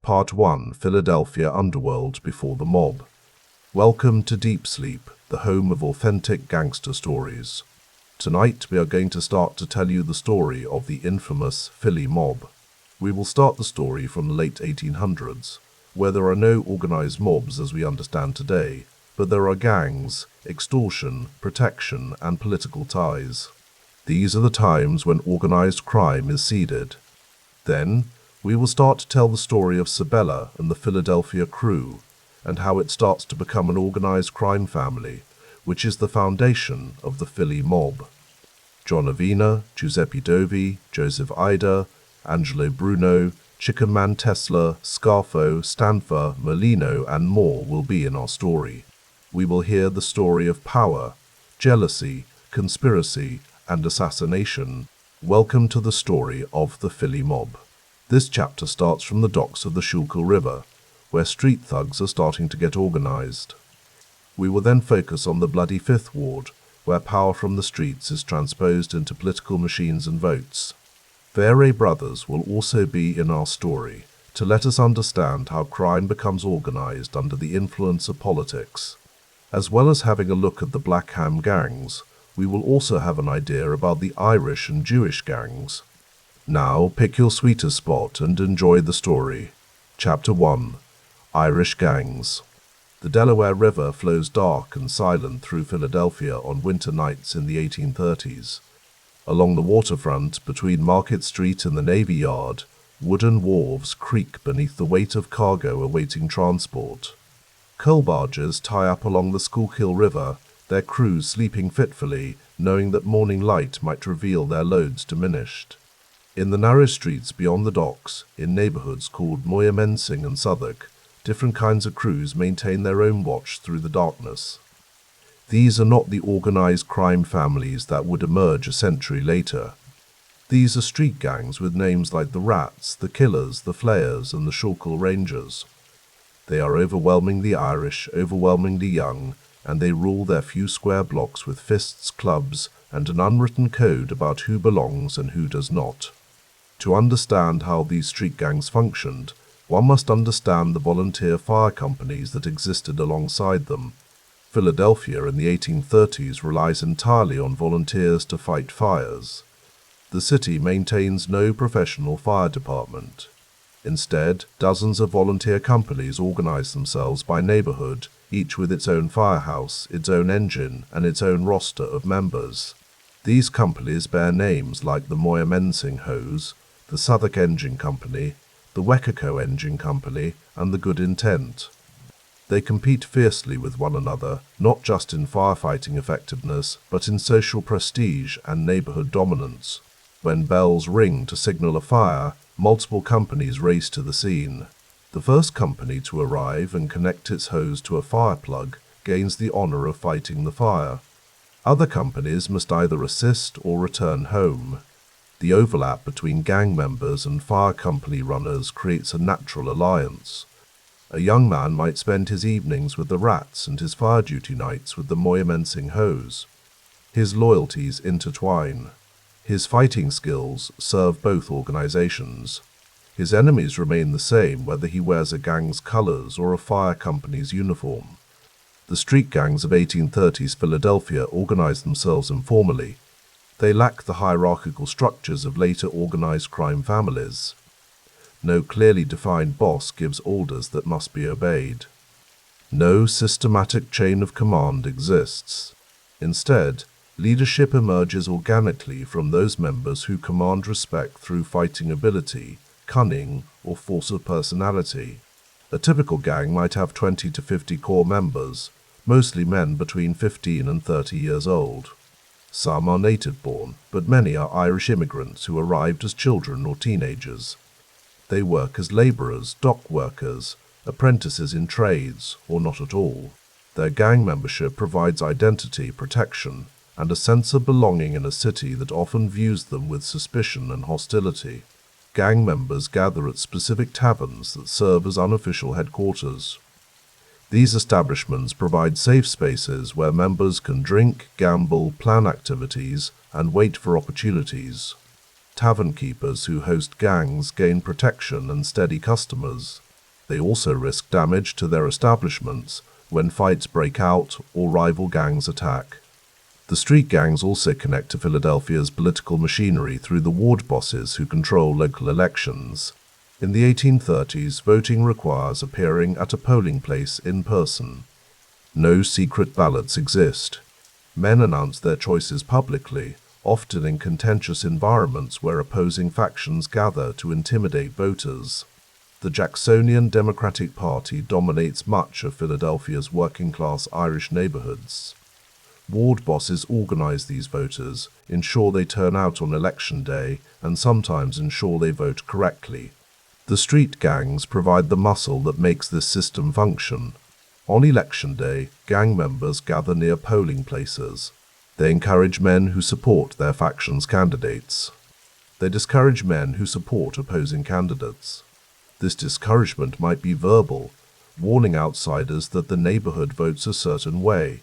Part 1, Philadelphia Underworld Before the Mob. Welcome to Deep Sleep, the home of authentic gangster stories. Tonight we are going to start to tell you the story of the infamous Philly mob. We will start the story from the late 1800s, where there are no organized mobs as we understand today, but there are gangs, extortion, protection, and political ties. These are the times when organized crime is seeded. Then, we will start to tell the story of Sabella and the Philadelphia crew, and how it starts to become an organized crime family, which is the foundation of the Philly mob. John Avena, Giuseppe Dovi, Joseph Ida, Angelo Bruno, Chicken Man Tesla, Scarfo, Stanfa, Merlino, and more will be in our story. We will hear the story of power, jealousy, conspiracy, and assassination. Welcome to the story of the Philly mob. This chapter starts from the docks of the Schuylkill River, where street thugs are starting to get organized. We will then focus on the bloody Fifth Ward, where power from the streets is transposed into political machines and votes. Vare brothers will also be in our story, to let us understand how crime becomes organized under the influence of politics. As well as having a look at the Blackhand gangs, we will also have an idea about the Irish and Jewish gangs. Now pick your sweetest spot and enjoy the story. Chapter 1. Irish Gangs. The Delaware River flows dark and silent through Philadelphia on winter nights in the 1830s. Along the waterfront, between Market Street and the Navy Yard, wooden wharves creak beneath the weight of cargo awaiting transport. Coal barges tie up along the Schuylkill River, their crews sleeping fitfully, knowing that morning light might reveal their loads diminished. In the narrow streets beyond the docks, in neighborhoods called Moyamensing and Southwark, different kinds of crews maintain their own watch through the darkness. These are not the organized crime families that would emerge a century later. These are street gangs with names like the Rats, the Killers, the Flayers, and the Schuylkill Rangers. They are overwhelmingly Irish, overwhelmingly young, and they rule their few square blocks with fists, clubs, and an unwritten code about who belongs and who does not. To understand how these street gangs functioned, one must understand the volunteer fire companies that existed alongside them. Philadelphia in the 1830s relies entirely on volunteers to fight fires. The city maintains no professional fire department. Instead, dozens of volunteer companies organize themselves by neighborhood, each with its own firehouse, its own engine, and its own roster of members. These companies bear names like the Moyamensing Hose, the Southwark Engine Company, the Wekaco Engine Company, and the Good Intent. They compete fiercely with one another, not just in firefighting effectiveness, but in social prestige and neighborhood dominance. When bells ring to signal a fire, multiple companies race to the scene. The first company to arrive and connect its hose to a fire plug gains the honor of fighting the fire. Other companies must either assist or return home. The overlap between gang members and fire company runners creates a natural alliance. A young man might spend his evenings with the Rats and his fire duty nights with the Moyamensing Hose. His loyalties intertwine. His fighting skills serve both organizations. His enemies remain the same whether he wears a gang's colors or a fire company's uniform. The street gangs of 1830s Philadelphia organized themselves informally. They lack the hierarchical structures of later organized crime families. No clearly defined boss gives orders that must be obeyed. No systematic chain of command exists. Instead, leadership emerges organically from those members who command respect through fighting ability, cunning, or force of personality. A typical gang might have 20 to 50 core members, mostly men between 15 and 30 years old. Some are native-born, but many are Irish immigrants who arrived as children or teenagers. They work as laborers, dock workers, apprentices in trades, or not at all. Their gang membership provides identity, protection, and a sense of belonging in a city that often views them with suspicion and hostility. Gang members gather at specific taverns that serve as unofficial headquarters. These establishments provide safe spaces where members can drink, gamble, plan activities, and wait for opportunities. Tavern keepers who host gangs gain protection and steady customers. They also risk damage to their establishments when fights break out or rival gangs attack. The street gangs also connect to Philadelphia's political machinery through the ward bosses who control local elections. In the 1830s, voting requires appearing at a polling place in person. No secret ballots exist. Men announce their choices publicly, often in contentious environments where opposing factions gather to intimidate voters. The Jacksonian Democratic Party dominates much of Philadelphia's working-class Irish neighborhoods. Ward bosses organize these voters, ensure they turn out on election day, and sometimes ensure they vote correctly. The street gangs provide the muscle that makes this system function. On election day, gang members gather near polling places. They encourage men who support their faction's candidates. They discourage men who support opposing candidates. This discouragement might be verbal, warning outsiders that the neighborhood votes a certain way.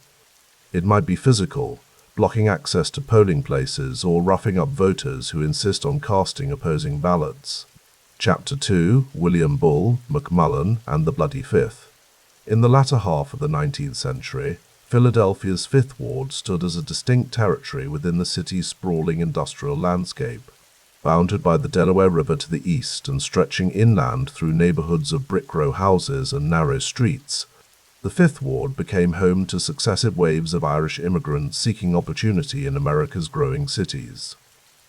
It might be physical, blocking access to polling places or roughing up voters who insist on casting opposing ballots. Chapter 2, William Bull, McMullen, and the Bloody Fifth. In the latter half of the 19th century, Philadelphia's Fifth Ward stood as a distinct territory within the city's sprawling industrial landscape. Bounded by the Delaware River to the east and stretching inland through neighborhoods of brick row houses and narrow streets, the Fifth Ward became home to successive waves of Irish immigrants seeking opportunity in America's growing cities.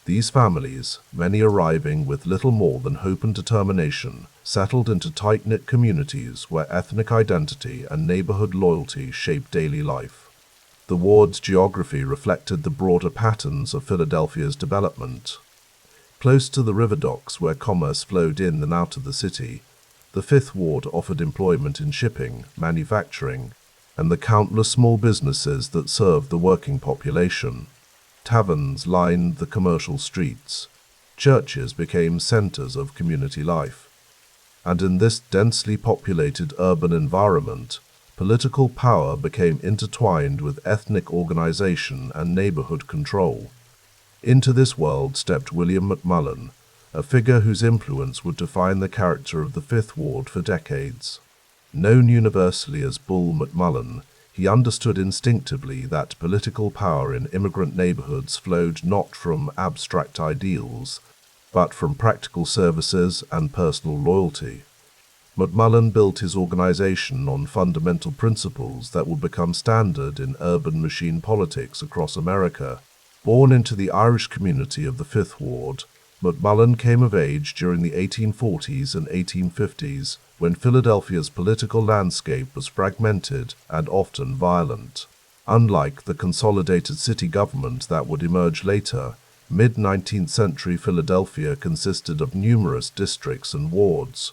These families, many arriving with little more than hope and determination, settled into tight-knit communities where ethnic identity and neighborhood loyalty shaped daily life. The ward's geography reflected the broader patterns of Philadelphia's development. Close to the river docks where commerce flowed in and out of the city, the Fifth Ward offered employment in shipping, manufacturing, and the countless small businesses that served the working population. Taverns lined the commercial streets. Churches became centers of community life. And in this densely populated urban environment, political power became intertwined with ethnic organization and neighborhood control. Into this world stepped William McMullen, a figure whose influence would define the character of the Fifth Ward for decades. Known universally as Bull McMullen, he understood instinctively that political power in immigrant neighborhoods flowed not from abstract ideals, but from practical services and personal loyalty. McMullen built his organization on fundamental principles that would become standard in urban machine politics across America. Born into the Irish community of the Fifth Ward, McMullen came of age during the 1840s and 1850s, when Philadelphia's political landscape was fragmented and often violent. Unlike the consolidated city government that would emerge later, mid-19th century Philadelphia consisted of numerous districts and wards,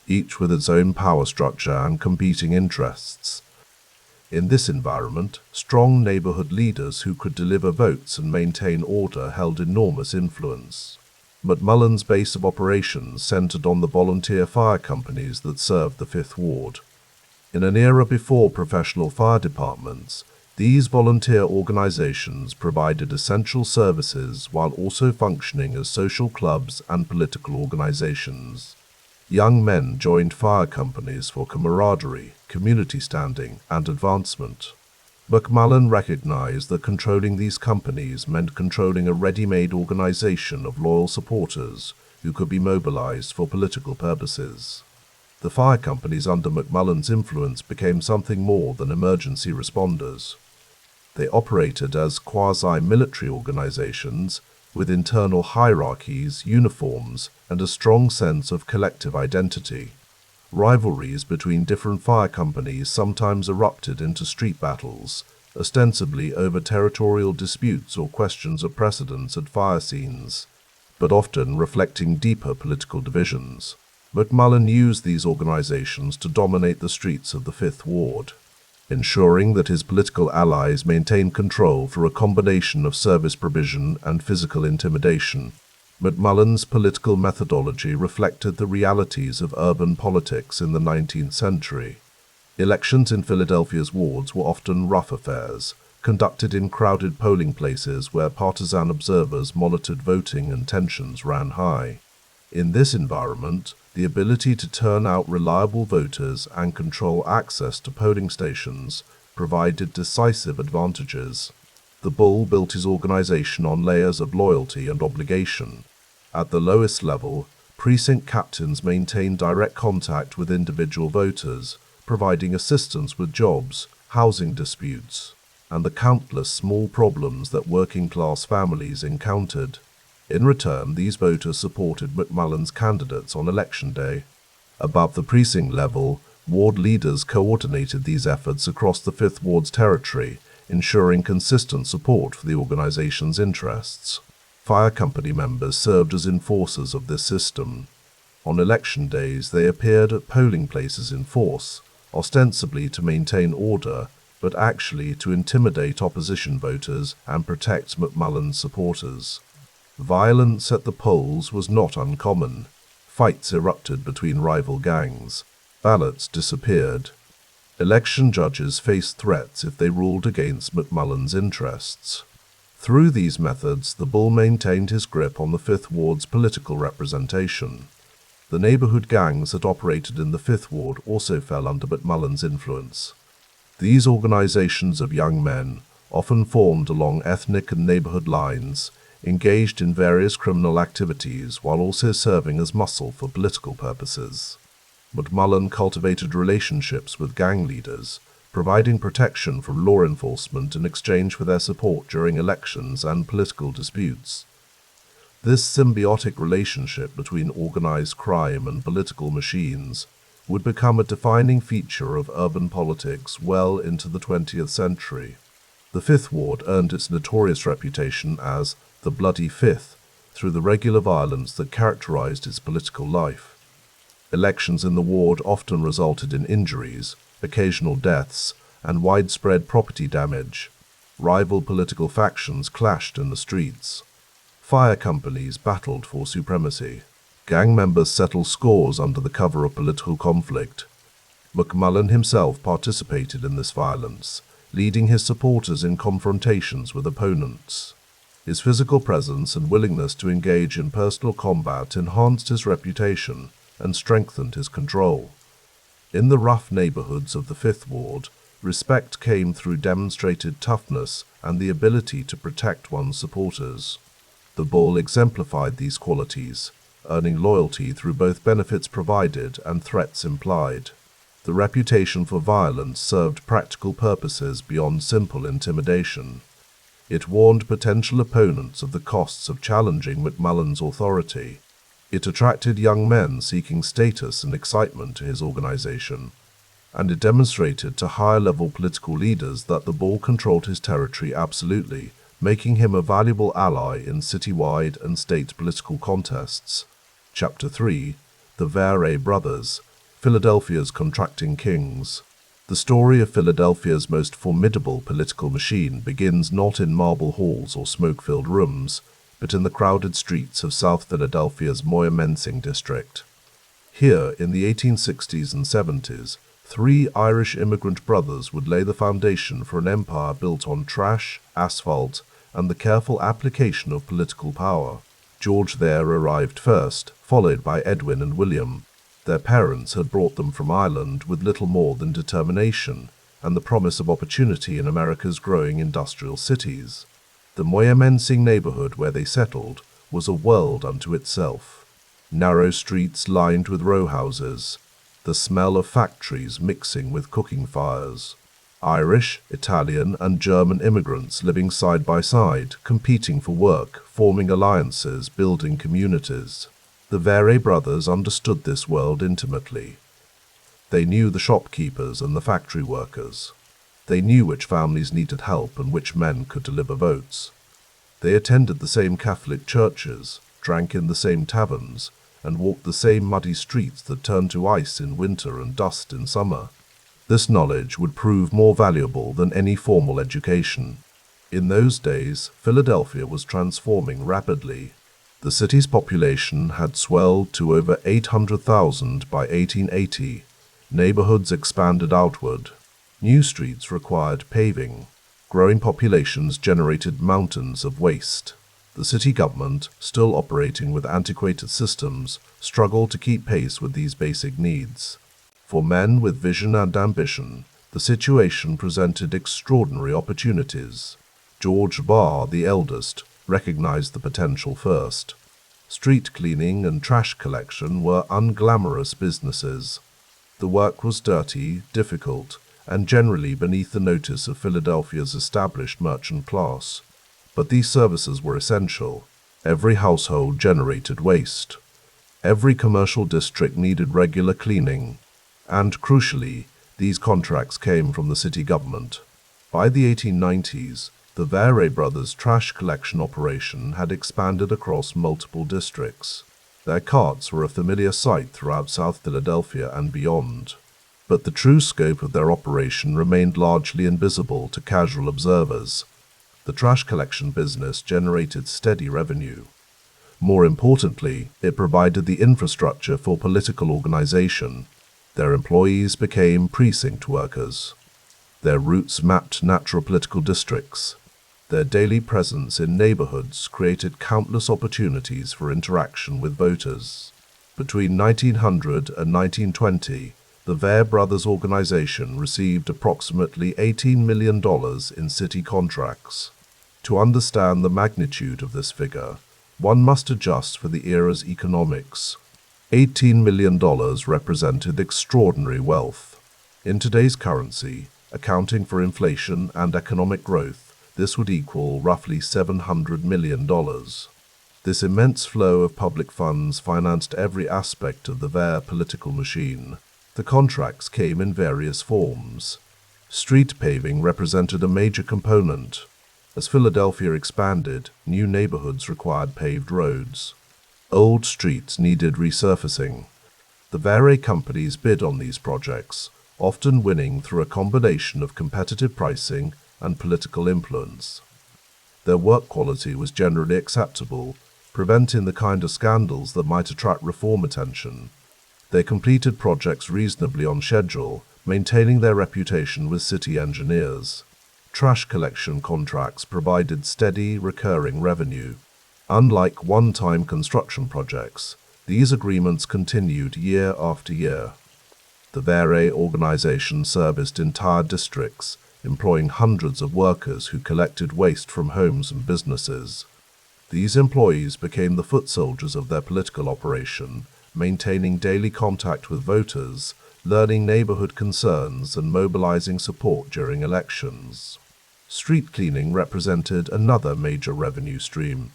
each with its own power structure and competing interests. In this environment, strong neighborhood leaders who could deliver votes and maintain order held enormous influence. McMullen's base of operations centered on the volunteer fire companies that served the Fifth Ward. In an era before professional fire departments, these volunteer organizations provided essential services while also functioning as social clubs and political organizations. Young men joined fire companies for camaraderie, community standing, and advancement. McMullen recognized that controlling these companies meant controlling a ready-made organization of loyal supporters who could be mobilized for political purposes. The fire companies under McMullen's influence became something more than emergency responders. They operated as quasi-military organizations with internal hierarchies, uniforms, and a strong sense of collective identity. Rivalries between different fire companies sometimes erupted into street battles, ostensibly over territorial disputes or questions of precedence at fire scenes, but often reflecting deeper political divisions. McMullen used these organizations to dominate the streets of the Fifth Ward, ensuring that his political allies maintained control through a combination of service provision and physical intimidation. McMullen's political methodology reflected the realities of urban politics in the 19th century. Elections in Philadelphia's wards were often rough affairs, conducted in crowded polling places where partisan observers monitored voting and tensions ran high. In this environment, the ability to turn out reliable voters and control access to polling stations provided decisive advantages. The Bull built his organization on layers of loyalty and obligation. At the lowest level, precinct captains maintained direct contact with individual voters, providing assistance with jobs, housing disputes, and the countless small problems that working-class families encountered. In return, these voters supported McMullen's candidates on election day. Above the precinct level, ward leaders coordinated these efforts across the Fifth Ward's territory, ensuring consistent support for the organization's interests. Fire company members served as enforcers of this system. On election days, they appeared at polling places in force, ostensibly to maintain order, but actually to intimidate opposition voters and protect McMullen's supporters. Violence at the polls was not uncommon. Fights erupted between rival gangs. Ballots disappeared. Election judges faced threats if they ruled against McMullen's interests. Through these methods, the Bull maintained his grip on the Fifth Ward's political representation. The neighborhood gangs that operated in the Fifth Ward also fell under McMullen's influence. These organizations of young men, often formed along ethnic and neighborhood lines, engaged in various criminal activities while also serving as muscle for political purposes. McMullen cultivated relationships with gang leaders, providing protection from law enforcement in exchange for their support during elections and political disputes. This symbiotic relationship between organized crime and political machines would become a defining feature of urban politics well into the 20th century. The Fifth Ward earned its notorious reputation as the Bloody Fifth through the regular violence that characterized its political life. Elections in the ward often resulted in injuries, occasional deaths, and widespread property damage. Rival political factions clashed in the streets. Fire companies battled for supremacy. Gang members settled scores under the cover of political conflict. McMullen himself participated in this violence, leading his supporters in confrontations with opponents. His physical presence and willingness to engage in personal combat enhanced his reputation and strengthened his control. In the rough neighborhoods of the Fifth Ward, respect came through demonstrated toughness and the ability to protect one's supporters. The Bull exemplified these qualities, earning loyalty through both benefits provided and threats implied. The reputation for violence served practical purposes beyond simple intimidation. It warned potential opponents of the costs of challenging McMullen's authority. It attracted young men seeking status and excitement to his organization, and it demonstrated to higher-level political leaders that the Bull controlled his territory absolutely, making him a valuable ally in citywide and state political contests. Chapter 3: The Vare Brothers, Philadelphia's Contracting Kings. The story of Philadelphia's most formidable political machine begins not in marble halls or smoke-filled rooms, but in the crowded streets of South Philadelphia's Moyamensing district. Here, in the 1860s and 70s, three Irish immigrant brothers would lay the foundation for an empire built on trash, asphalt, and the careful application of political power. George there arrived first, followed by Edwin and William. Their parents had brought them from Ireland with little more than determination and the promise of opportunity in America's growing industrial cities. The Moyamensing neighborhood where they settled was a world unto itself. Narrow streets lined with row houses, the smell of factories mixing with cooking fires. Irish, Italian, and German immigrants living side by side, competing for work, forming alliances, building communities. The Vare brothers understood this world intimately. They knew the shopkeepers and the factory workers. They knew which families needed help and which men could deliver votes. They attended the same Catholic churches, drank in the same taverns, and walked the same muddy streets that turned to ice in winter and dust in summer. This knowledge would prove more valuable than any formal education. In those days, Philadelphia was transforming rapidly. The city's population had swelled to over 800,000 by 1880. Neighborhoods expanded outward. New streets required paving. Growing populations generated mountains of waste. The city government, still operating with antiquated systems, struggled to keep pace with these basic needs. For men with vision and ambition, the situation presented extraordinary opportunities. George Vare, the eldest, recognized the potential first. Street cleaning and trash collection were unglamorous businesses. The work was dirty, difficult, and generally beneath the notice of Philadelphia's established merchant class. But these services were essential. Every household generated waste. Every commercial district needed regular cleaning. And crucially, these contracts came from the city government. By the 1890s, the Vare brothers' trash collection operation had expanded across multiple districts. Their carts were a familiar sight throughout South Philadelphia and beyond. But the true scope of their operation remained largely invisible to casual observers. The trash collection business generated steady revenue. More importantly, it provided the infrastructure for political organization. Their employees became precinct workers. Their routes mapped natural political districts. Their daily presence in neighborhoods created countless opportunities for interaction with voters. Between 1900 and 1920, the Vare brothers organization received approximately $18 million in city contracts. To understand the magnitude of this figure, one must adjust for the era's economics. $18 million represented extraordinary wealth. In today's currency, accounting for inflation and economic growth, this would equal roughly $700 million. This immense flow of public funds financed every aspect of the Vare political machine. The contracts came in various forms. Street paving represented a major component. As Philadelphia expanded, new neighborhoods required paved roads. Old streets needed resurfacing. The Vare companies bid on these projects, often winning through a combination of competitive pricing and political influence. Their work quality was generally acceptable, preventing the kind of scandals that might attract reform attention. They completed projects reasonably on schedule, maintaining their reputation with city engineers. Trash collection contracts provided steady, recurring revenue. Unlike one-time construction projects, these agreements continued year after year. The Vare organization serviced entire districts, employing hundreds of workers who collected waste from homes and businesses. These employees became the foot soldiers of their political operation, maintaining daily contact with voters, learning neighborhood concerns, and mobilizing support during elections. Street cleaning represented another major revenue stream.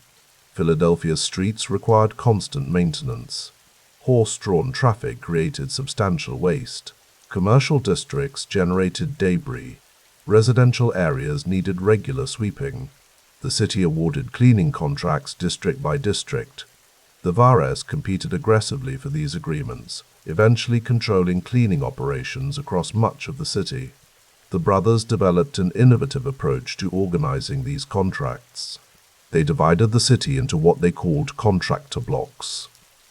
Philadelphia's streets required constant maintenance. Horse-drawn traffic created substantial waste. Commercial districts generated debris. Residential areas needed regular sweeping. The city awarded cleaning contracts district by district. The Vares competed aggressively for these agreements, eventually controlling cleaning operations across much of the city. The brothers developed an innovative approach to organizing these contracts. They divided the city into what they called contractor blocks.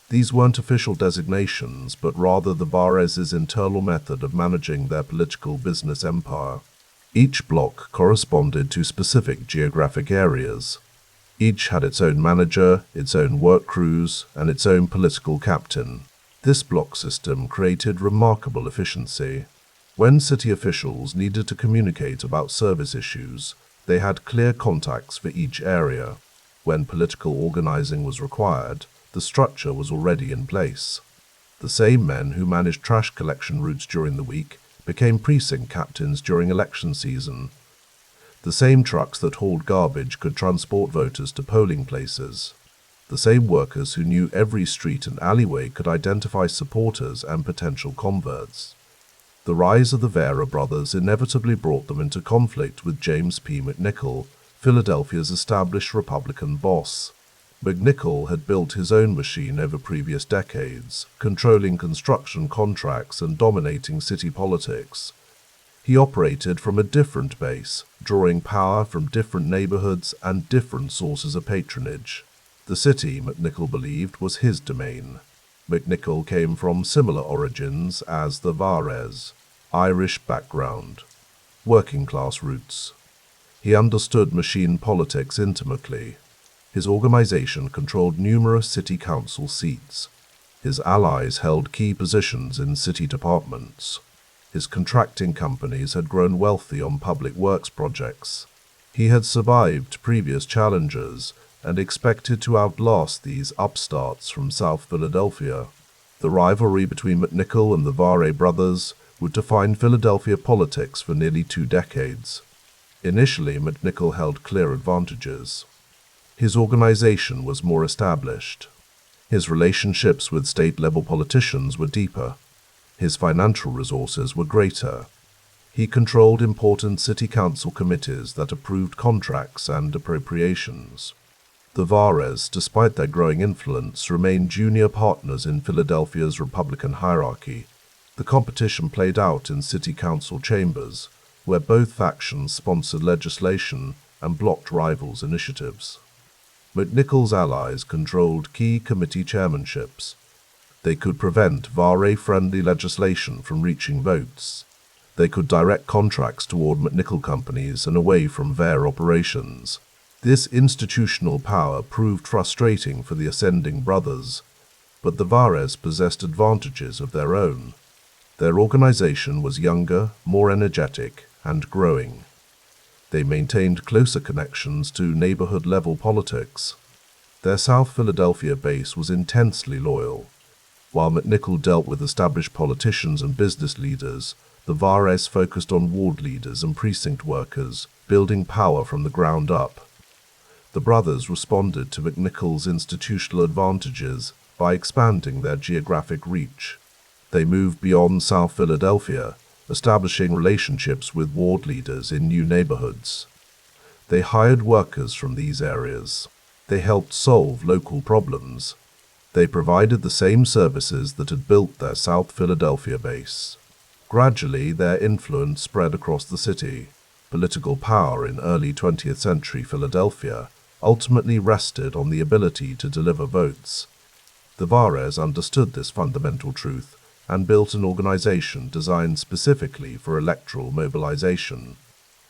These weren't official designations, but rather the Vares' internal method of managing their political business empire. Each block corresponded to specific geographic areas. Each had its own manager, its own work crews, and its own political captain. This block system created remarkable efficiency. When city officials needed to communicate about service issues, they had clear contacts for each area. When political organizing was required, the structure was already in place. The same men who managed trash collection routes during the week became precinct captains during election season. The same trucks that hauled garbage could transport voters to polling places. The same workers who knew every street and alleyway could identify supporters and potential converts. The rise of the Vare brothers inevitably brought them into conflict with James P. McNichol, Philadelphia's established Republican boss. McNichol had built his own machine over previous decades, controlling construction contracts and dominating city politics. He operated from a different base, drawing power from different neighborhoods and different sources of patronage. The city, McNichol believed, was his domain. McNichol came from similar origins as the Vares: Irish background, working-class roots. He understood machine politics intimately. His organization controlled numerous city council seats. His allies held key positions in city departments. His contracting companies had grown wealthy on public works projects. He had survived previous challenges and expected to outlast these upstarts from South Philadelphia. The rivalry between McNichol and the Vare brothers would define Philadelphia politics for nearly 2 decades. Initially, McNichol held clear advantages. His organization was more established. His relationships with state-level politicians were deeper. His financial resources were greater. He controlled important city council committees that approved contracts and appropriations. The Vares, despite their growing influence, remained junior partners in Philadelphia's Republican hierarchy. The competition played out in city council chambers, where both factions sponsored legislation and blocked rivals' initiatives. McNichol's allies controlled key committee chairmanships. They could prevent Vare-friendly legislation from reaching votes. They could direct contracts toward McNichol companies and away from Vare operations. This institutional power proved frustrating for the ascending brothers, but the Vares possessed advantages of their own. Their organization was younger, more energetic, and growing. They maintained closer connections to neighborhood-level politics. Their South Philadelphia base was intensely loyal. While McNichol dealt with established politicians and business leaders, the Vares focused on ward leaders and precinct workers, building power from the ground up. The brothers responded to McNichol's institutional advantages by expanding their geographic reach. They moved beyond South Philadelphia, establishing relationships with ward leaders in new neighborhoods. They hired workers from these areas. They helped solve local problems. They provided the same services that had built their South Philadelphia base. Gradually, their influence spread across the city. Political power in early 20th century Philadelphia ultimately rested on the ability to deliver votes. The Vares understood this fundamental truth and built an organization designed specifically for electoral mobilization.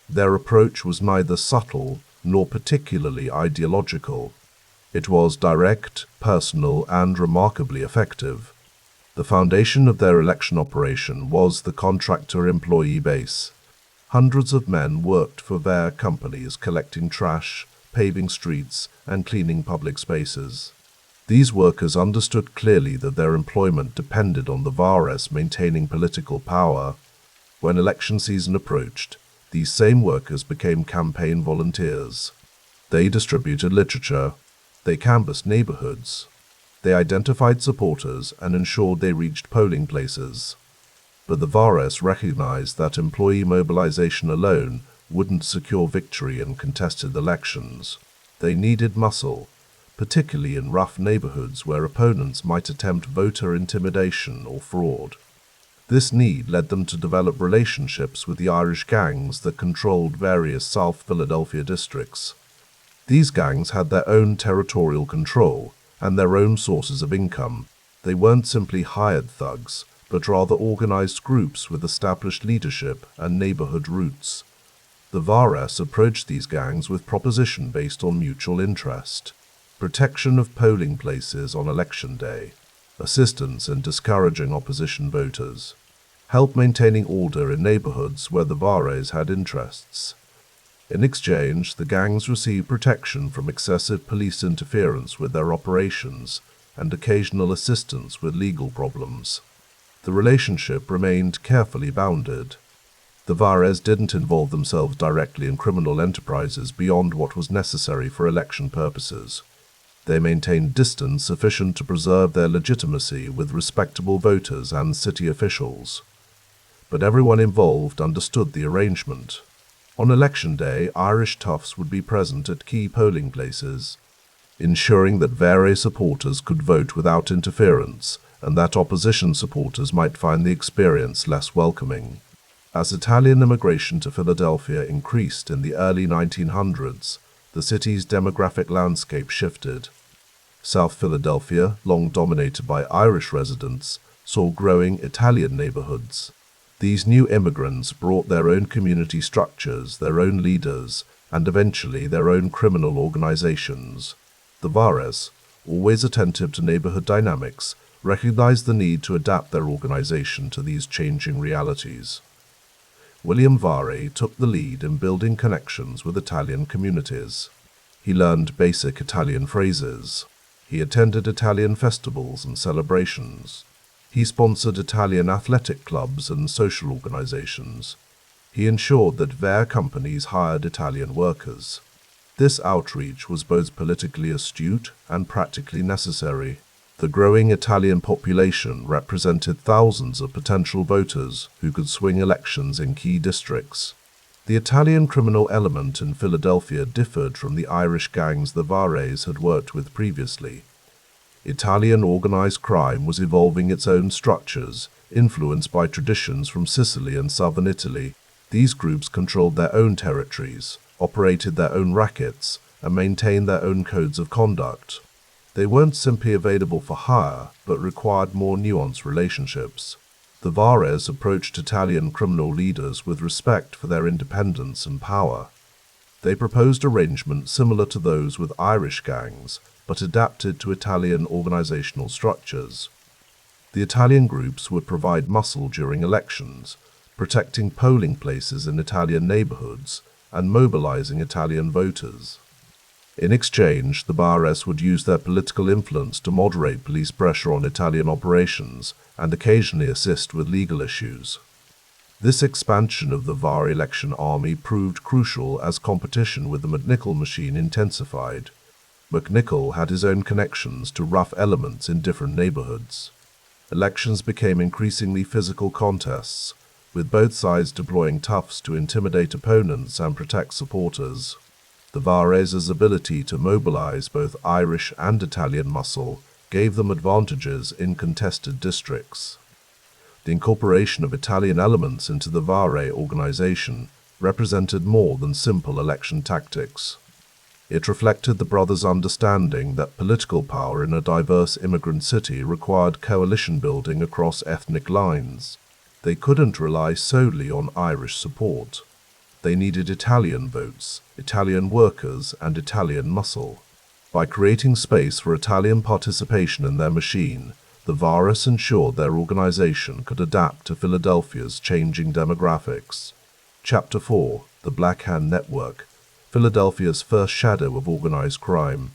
Their approach was neither subtle nor particularly ideological. It was direct, personal, and remarkably effective. The foundation of their election operation was the contractor-employee base. Hundreds of men worked for their companies collecting trash, paving streets, and cleaning public spaces. These workers understood clearly that their employment depended on the Vares maintaining political power. When election season approached, these same workers became campaign volunteers. They distributed literature. They canvassed neighborhoods. They identified supporters and ensured they reached polling places. But the Vares recognized that employee mobilization alone wouldn't secure victory in contested elections. They needed muscle, particularly in rough neighborhoods where opponents might attempt voter intimidation or fraud. This need led them to develop relationships with the Irish gangs that controlled various South Philadelphia districts. These gangs had their own territorial control and their own sources of income. They weren't simply hired thugs, but rather organized groups with established leadership and neighborhood roots. The Vares approached these gangs with proposition based on mutual interest: protection of polling places on election day, assistance in discouraging opposition voters, help maintaining order in neighborhoods where the Vares had interests. In exchange, the gangs received protection from excessive police interference with their operations and occasional assistance with legal problems. The relationship remained carefully bounded. The Vares didn't involve themselves directly in criminal enterprises beyond what was necessary for election purposes. They maintained distance sufficient to preserve their legitimacy with respectable voters and city officials. But everyone involved understood the arrangement. On election day, Irish toughs would be present at key polling places, ensuring that Vare supporters could vote without interference and that opposition supporters might find the experience less welcoming. As Italian immigration to Philadelphia increased in the early 1900s, the city's demographic landscape shifted. South Philadelphia, long dominated by Irish residents, saw growing Italian neighborhoods. These new immigrants brought their own community structures, their own leaders, and eventually their own criminal organizations. The Vares, always attentive to neighborhood dynamics, recognized the need to adapt their organization to these changing realities. William Vare took the lead in building connections with Italian communities. He learned basic Italian phrases. He attended Italian festivals and celebrations. He sponsored Italian athletic clubs and social organizations. He ensured that Vare companies hired Italian workers. This outreach was both politically astute and practically necessary. The growing Italian population represented thousands of potential voters who could swing elections in key districts. The Italian criminal element in Philadelphia differed from the Irish gangs the Vares had worked with previously. Italian organized crime was evolving its own structures, influenced by traditions from Sicily and southern Italy. These groups controlled their own territories, operated their own rackets, and maintained their own codes of conduct. They weren't simply available for hire, but required more nuanced relationships. The Vares approached Italian criminal leaders with respect for their independence and power. They proposed arrangements similar to those with Irish gangs, but adapted to Italian organizational structures. The Italian groups would provide muscle during elections, protecting polling places in Italian neighborhoods, and mobilizing Italian voters. In exchange, the Vares would use their political influence to moderate police pressure on Italian operations and occasionally assist with legal issues. This expansion of the Vare election army proved crucial as competition with the McNichol machine intensified. McNichol had his own connections to rough elements in different neighborhoods. Elections became increasingly physical contests, with both sides deploying toughs to intimidate opponents and protect supporters. The Vares' ability to mobilize both Irish and Italian muscle gave them advantages in contested districts. The incorporation of Italian elements into the Vare organization represented more than simple election tactics. It reflected the brothers' understanding that political power in a diverse immigrant city required coalition building across ethnic lines. They couldn't rely solely on Irish support. They needed Italian votes, Italian workers, and Italian muscle. By creating space for Italian participation in their machine, the Vares ensured their organization could adapt to Philadelphia's changing demographics. Chapter 4: The Blackhand Network, Philadelphia's first shadow of organized crime.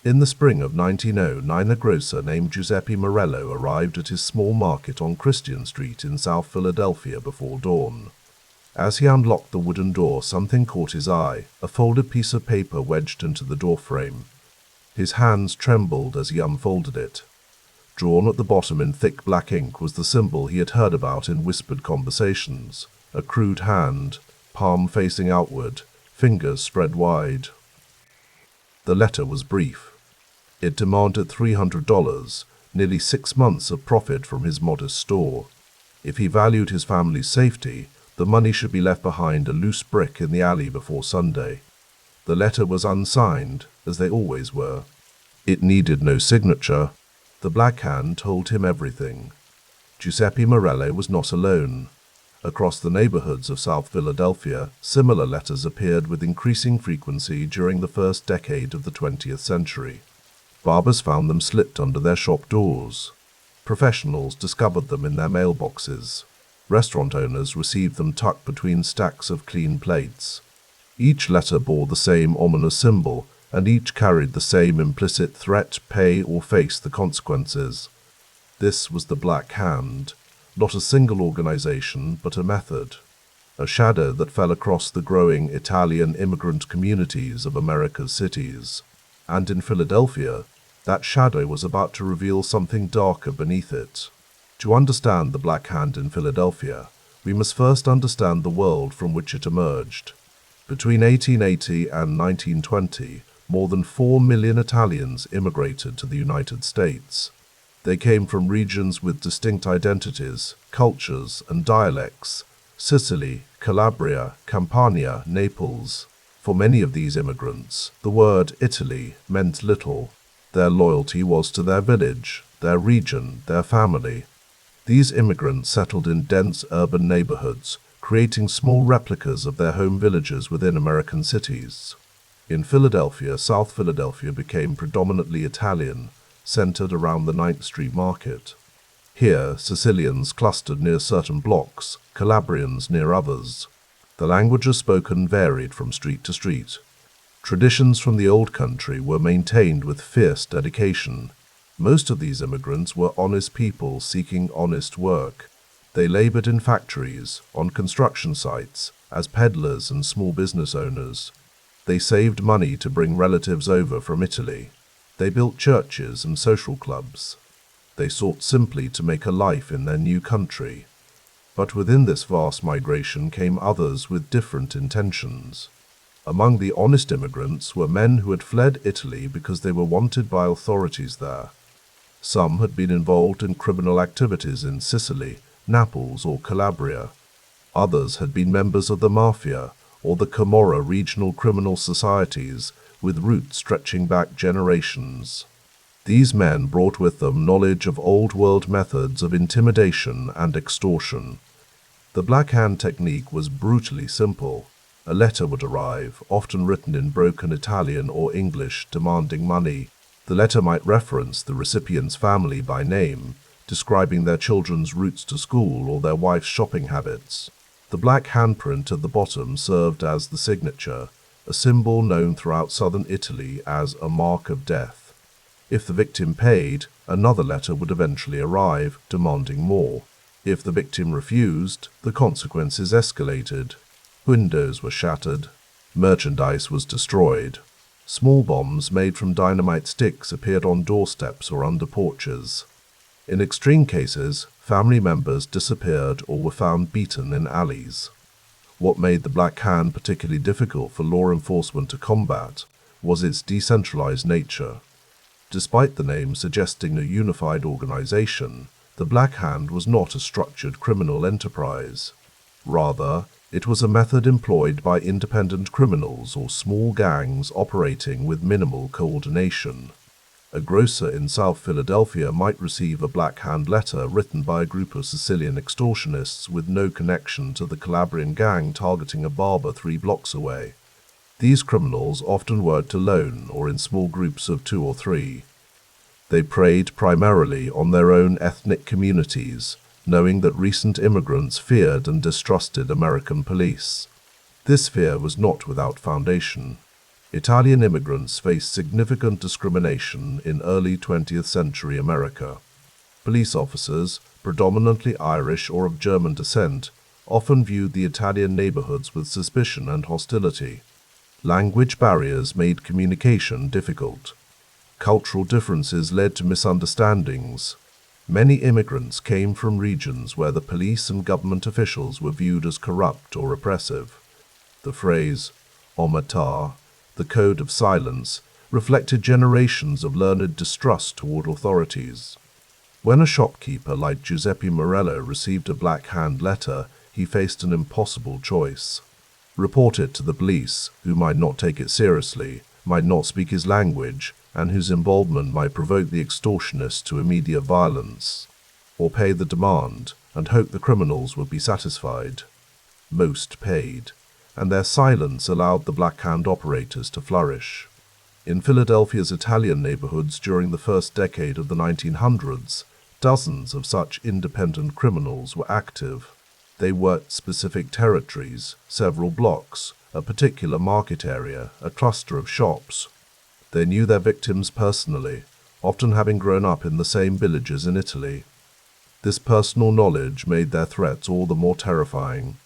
In the spring of 1909, a grocer named Giuseppe Morello arrived at his small market on Christian Street in South Philadelphia before dawn. As he unlocked the wooden door, something caught his eye, a folded piece of paper wedged into the doorframe. His hands trembled as he unfolded it. Drawn at the bottom in thick black ink was the symbol he had heard about in whispered conversations, a crude hand, palm facing outward, fingers spread wide. The letter was brief. It demanded $300, nearly 6 months of profit from his modest store. If he valued his family's safety, the money should be left behind a loose brick in the alley before Sunday. The letter was unsigned, as they always were. It needed no signature. The Blackhand told him everything. Giuseppe Morello was not alone. Across the neighborhoods of South Philadelphia, similar letters appeared with increasing frequency during the first decade of the 20th century. Barbers found them slipped under their shop doors. Professionals discovered them in their mailboxes. Restaurant owners received them tucked between stacks of clean plates. Each letter bore the same ominous symbol, and each carried the same implicit threat: pay or face the consequences. This was the Black Hand, not a single organization, but a method, a shadow that fell across the growing Italian immigrant communities of America's cities. And in Philadelphia, that shadow was about to reveal something darker beneath it. To understand the Black Hand in Philadelphia, we must first understand the world from which it emerged. Between 1880 and 1920, more than 4 million Italians immigrated to the United States. They came from regions with distinct identities, cultures, and dialects: Sicily, Calabria, Campania, Naples. For many of these immigrants, the word Italy meant little. Their loyalty was to their village, their region, their family. These immigrants settled in dense urban neighborhoods, creating small replicas of their home villages within American cities. In Philadelphia, South Philadelphia became predominantly Italian, centered around the 9th Street Market. Here, Sicilians clustered near certain blocks, Calabrians near others. The languages spoken varied from street to street. Traditions from the old country were maintained with fierce dedication. Most of these immigrants were honest people seeking honest work. They labored in factories, on construction sites, as peddlers and small business owners. They saved money to bring relatives over from Italy. They built churches and social clubs. They sought simply to make a life in their new country. But within this vast migration came others with different intentions. Among the honest immigrants were men who had fled Italy because they were wanted by authorities there. Some had been involved in criminal activities in Sicily, Naples, or Calabria. Others had been members of the Mafia or the Camorra regional criminal societies with roots stretching back generations. These men brought with them knowledge of old-world methods of intimidation and extortion. The Blackhand technique was brutally simple. A letter would arrive, often written in broken Italian or English, demanding money. The letter might reference the recipient's family by name, describing their children's routes to school or their wife's shopping habits. The black handprint at the bottom served as the signature, a symbol known throughout southern Italy as a mark of death. If the victim paid, another letter would eventually arrive, demanding more. If the victim refused, the consequences escalated. Windows were shattered. Merchandise was destroyed. Small bombs made from dynamite sticks appeared on doorsteps or under porches. In extreme cases, family members disappeared or were found beaten in alleys. What made the Black Hand particularly difficult for law enforcement to combat was its decentralized nature. Despite the name suggesting a unified organization, the Black Hand was not a structured criminal enterprise. Rather, it was a method employed by independent criminals or small gangs operating with minimal coordination. A grocer in South Philadelphia might receive a Black Hand letter written by a group of Sicilian extortionists with no connection to the Calabrian gang targeting a barber 3 blocks away. These criminals often worked alone or in small groups of 2 or 3. They preyed primarily on their own ethnic communities, knowing that recent immigrants feared and distrusted American police. This fear was not without foundation. Italian immigrants faced significant discrimination in early 20th century America. Police officers, predominantly Irish or of German descent, often viewed the Italian neighborhoods with suspicion and hostility. Language barriers made communication difficult. Cultural differences led to misunderstandings. Many immigrants came from regions where the police and government officials were viewed as corrupt or oppressive. The phrase, omertà, the code of silence, reflected generations of learned distrust toward authorities. When a shopkeeper like Giuseppe Morello received a Black Hand letter, he faced an impossible choice. Report it to the police, who might not take it seriously, might not speak his language, and whose involvement might provoke the extortionists to immediate violence, or pay the demand and hope the criminals would be satisfied. Most paid, and their silence allowed the Black Hand operators to flourish. In Philadelphia's Italian neighborhoods during the first decade of the 1900s, dozens of such independent criminals were active. They worked specific territories, several blocks, a particular market area, a cluster of shops. They knew their victims personally, often having grown up in the same villages in Italy. This personal knowledge made their threats all the more terrifying.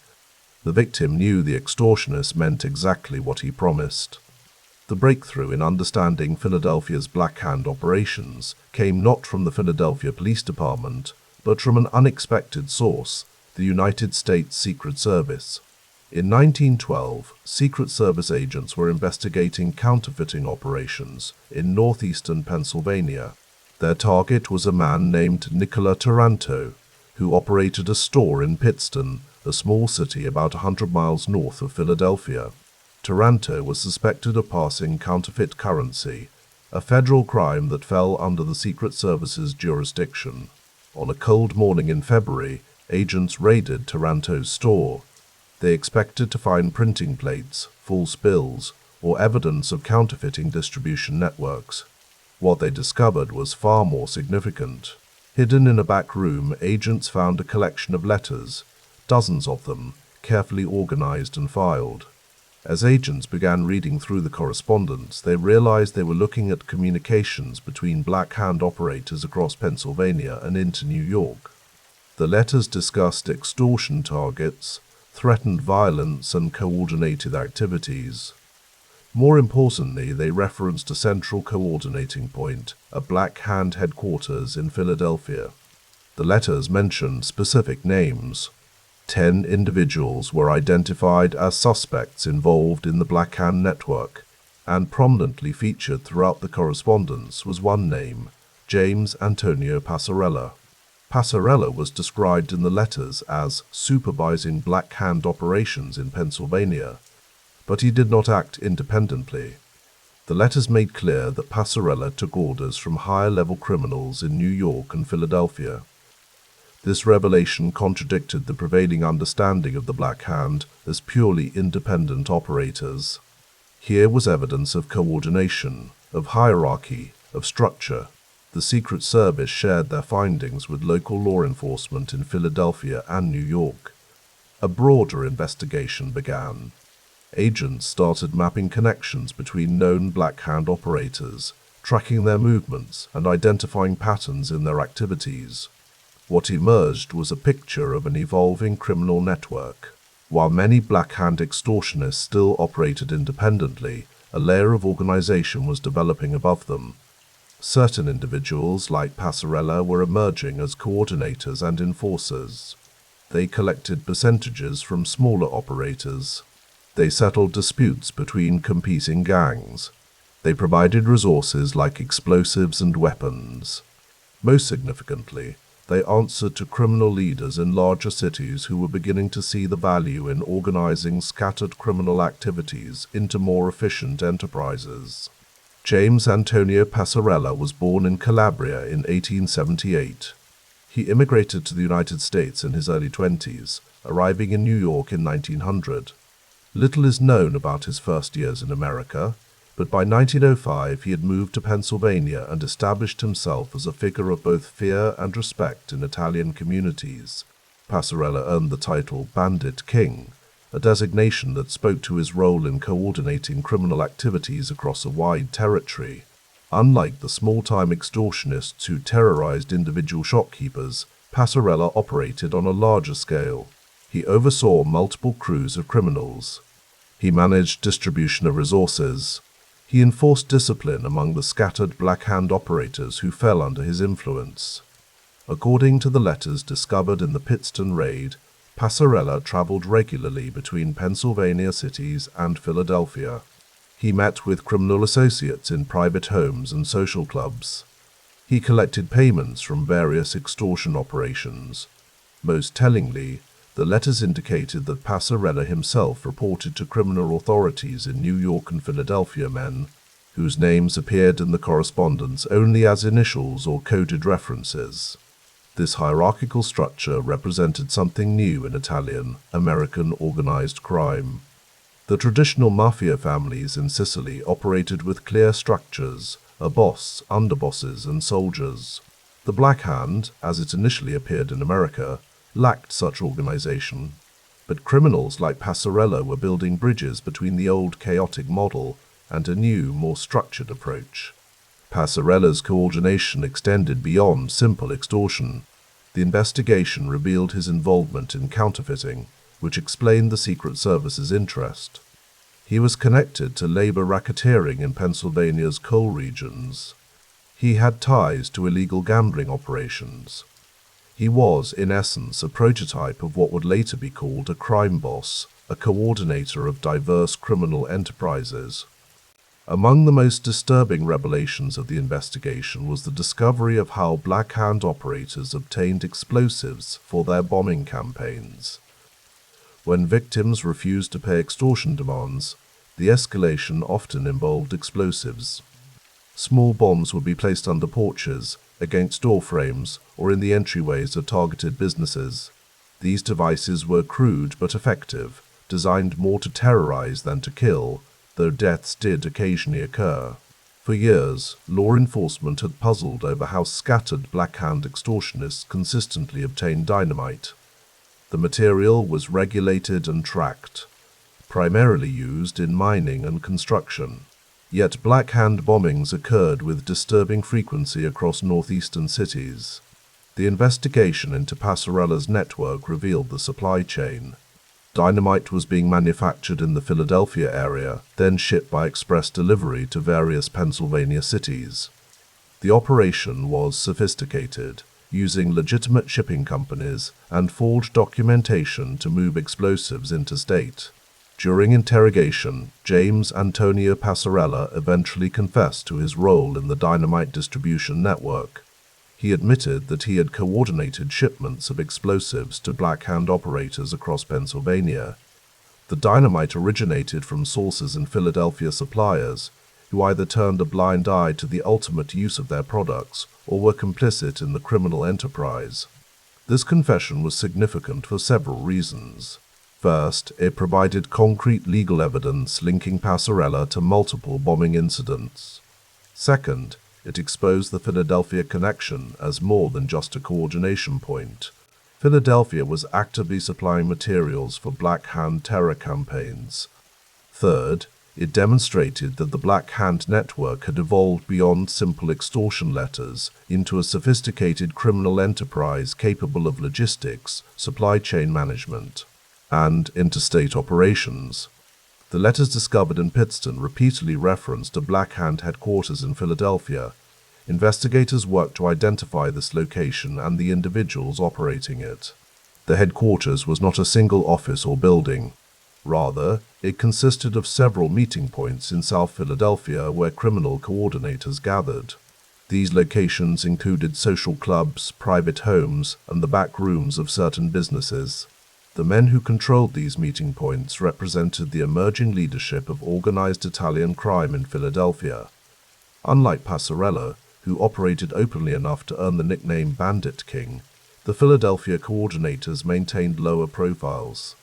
The victim knew the extortionist meant exactly what he promised. The breakthrough in understanding Philadelphia's Black Hand operations came not from the Philadelphia Police Department, but from an unexpected source, the United States Secret Service. In 1912, Secret Service agents were investigating counterfeiting operations in northeastern Pennsylvania. Their target was a man named Nicola Taranto, who operated a store in Pittston, a small city about 100 miles north of Philadelphia. Taranto was suspected of passing counterfeit currency, a federal crime that fell under the Secret Service's jurisdiction. On a cold morning in February, agents raided Taranto's store. They expected to find printing plates, false bills, or evidence of counterfeiting distribution networks. What they discovered was far more significant. Hidden in a back room, agents found a collection of letters, dozens of them, carefully organized and filed. As agents began reading through the correspondence, they realized they were looking at communications between Blackhand operators across Pennsylvania and into New York. The letters discussed extortion targets, threatened violence, and coordinated activities. More importantly, they referenced a central coordinating point, a Blackhand headquarters in Philadelphia. The letters mentioned specific names. 10 individuals were identified as suspects involved in the Blackhand network, and prominently featured throughout the correspondence was one name, James Antonio Passarella. Passarella was described in the letters as supervising Blackhand operations in Pennsylvania, but he did not act independently. The letters made clear that Passarella took orders from higher-level criminals in New York and Philadelphia. This revelation contradicted the prevailing understanding of the Blackhand as purely independent operators. Here was evidence of coordination, of hierarchy, of structure. The Secret Service shared their findings with local law enforcement in Philadelphia and New York. A broader investigation began. Agents started mapping connections between known Blackhand operators, tracking their movements and identifying patterns in their activities. What emerged was a picture of an evolving criminal network. While many Blackhand extortionists still operated independently, a layer of organization was developing above them. Certain individuals, like Passarella, were emerging as coordinators and enforcers. They collected percentages from smaller operators. They settled disputes between competing gangs. They provided resources like explosives and weapons. Most significantly, they answered to criminal leaders in larger cities who were beginning to see the value in organizing scattered criminal activities into more efficient enterprises. James Antonio Passarella was born in Calabria in 1878. He immigrated to the United States in his early 20s, arriving in New York in 1900. Little is known about his first years in America, but by 1905 he had moved to Pennsylvania and established himself as a figure of both fear and respect in Italian communities. Passarella earned the title Bandit King, a designation that spoke to his role in coordinating criminal activities across a wide territory. Unlike the small-time extortionists who terrorized individual shopkeepers, Passarella operated on a larger scale. He oversaw multiple crews of criminals. He managed distribution of resources. He enforced discipline among the scattered Blackhand operators who fell under his influence. According to the letters discovered in the Pittston raid, Passarella traveled regularly between Pennsylvania cities and Philadelphia. He met with criminal associates in private homes and social clubs. He collected payments from various extortion operations. Most tellingly, the letters indicated that Passarella himself reported to criminal authorities in New York and Philadelphia men, whose names appeared in the correspondence only as initials or coded references. This hierarchical structure represented something new in Italian-American organized crime. The traditional Mafia families in Sicily operated with clear structures, a boss, underbosses, and soldiers. The Blackhand, as it initially appeared in America, lacked such organization, but criminals like Passarella were building bridges between the old chaotic model and a new, more structured approach. Passarella's coordination extended beyond simple extortion. The investigation revealed his involvement in counterfeiting, which explained the Secret Service's interest. He was connected to labor racketeering in Pennsylvania's coal regions. He had ties to illegal gambling operations. He was, in essence, a prototype of what would later be called a crime boss, a coordinator of diverse criminal enterprises. Among the most disturbing revelations of the investigation was the discovery of how Blackhand operators obtained explosives for their bombing campaigns. When victims refused to pay extortion demands, the escalation often involved explosives. Small bombs would be placed under porches, against door frames, or in the entryways of targeted businesses. These devices were crude but effective, designed more to terrorize than to kill, though deaths did occasionally occur. For years, law enforcement had puzzled over how scattered Blackhand extortionists consistently obtained dynamite. The material was regulated and tracked, primarily used in mining and construction. Yet Blackhand bombings occurred with disturbing frequency across northeastern cities. The investigation into Passarella's network revealed the supply chain. Dynamite was being manufactured in the Philadelphia area, then shipped by express delivery to various Pennsylvania cities. The operation was sophisticated, using legitimate shipping companies and forged documentation to move explosives interstate. During interrogation, James Antonio Passarella eventually confessed to his role in the dynamite distribution network. He admitted that he had coordinated shipments of explosives to Blackhand operators across Pennsylvania. The dynamite originated from sources in Philadelphia suppliers, who either turned a blind eye to the ultimate use of their products or were complicit in the criminal enterprise. This confession was significant for several reasons. First, it provided concrete legal evidence linking Passarella to multiple bombing incidents. Second, it exposed the Philadelphia connection as more than just a coordination point. Philadelphia was actively supplying materials for Blackhand terror campaigns. Third, it demonstrated that the Blackhand network had evolved beyond simple extortion letters into a sophisticated criminal enterprise capable of logistics, supply chain management, and interstate operations. The letters discovered in Pittston repeatedly referenced a Blackhand headquarters in Philadelphia. Investigators worked to identify this location and the individuals operating it. The headquarters was not a single office or building. Rather, it consisted of several meeting points in South Philadelphia where criminal coordinators gathered. These locations included social clubs, private homes, and the back rooms of certain businesses. The men who controlled these meeting points represented the emerging leadership of organized Italian crime in Philadelphia. Unlike Passarella, who operated openly enough to earn the nickname Bandit King, the Philadelphia coordinators maintained lower profiles.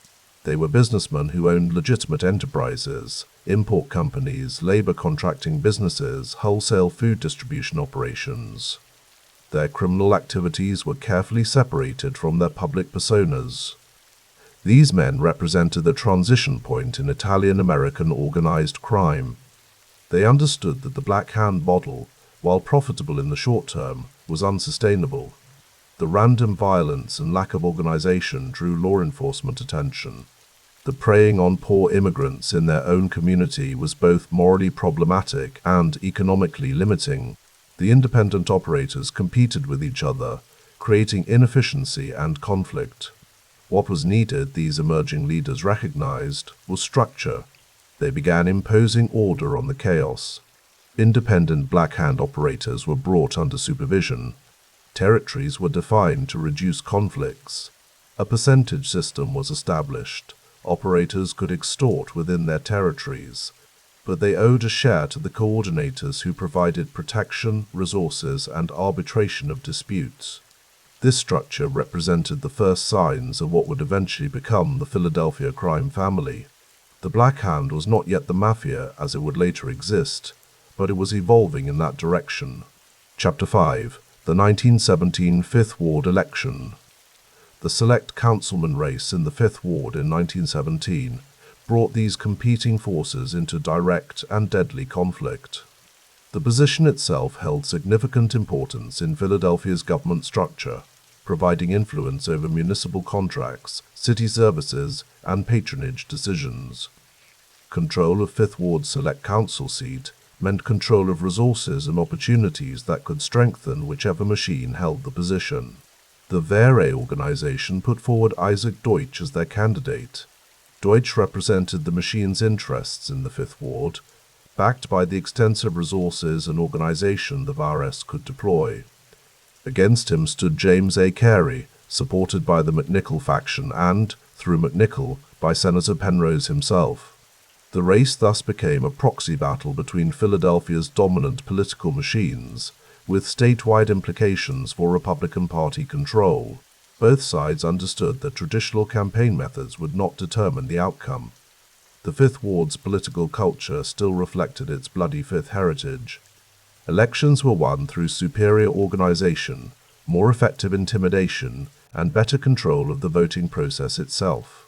They were businessmen who owned legitimate enterprises, import companies, labor contracting businesses, wholesale food distribution operations. Their criminal activities were carefully separated from their public personas. These men represented the transition point in Italian-American organized crime. They understood that the Blackhand model, while profitable in the short term, was unsustainable. The random violence and lack of organization drew law enforcement attention. The preying on poor immigrants in their own community was both morally problematic and economically limiting. The independent operators competed with each other, creating inefficiency and conflict. What was needed, these emerging leaders recognized, was structure. They began imposing order on the chaos. Independent Blackhand operators were brought under supervision. Territories were defined to reduce conflicts. A percentage system was established. Operators could extort within their territories, but they owed a share to the coordinators who provided protection, resources, and arbitration of disputes. This structure represented the first signs of what would eventually become the Philadelphia crime family. The Blackhand was not yet the Mafia as it would later exist, but it was evolving in that direction. Chapter 5. The 1917 Fifth Ward Election. The select councilman race in the Fifth Ward in 1917 brought these competing forces into direct and deadly conflict. The position itself held significant importance in Philadelphia's government structure, providing influence over municipal contracts, city services, and patronage decisions. Control of Fifth Ward's select council seat meant control of resources and opportunities that could strengthen whichever machine held the position. The Vare organization put forward Isaac Deutsch as their candidate. Deutsch represented the machine's interests in the Fifth Ward, backed by the extensive resources and organization the Vares could deploy. Against him stood James A. Carey, supported by the McNichol faction and, through McNichol, by Senator Penrose himself. The race thus became a proxy battle between Philadelphia's dominant political machines, with statewide implications for Republican Party control. Both sides understood that traditional campaign methods would not determine the outcome. The Fifth Ward's political culture still reflected its bloody Fifth heritage. Elections were won through superior organization, more effective intimidation, and better control of the voting process itself.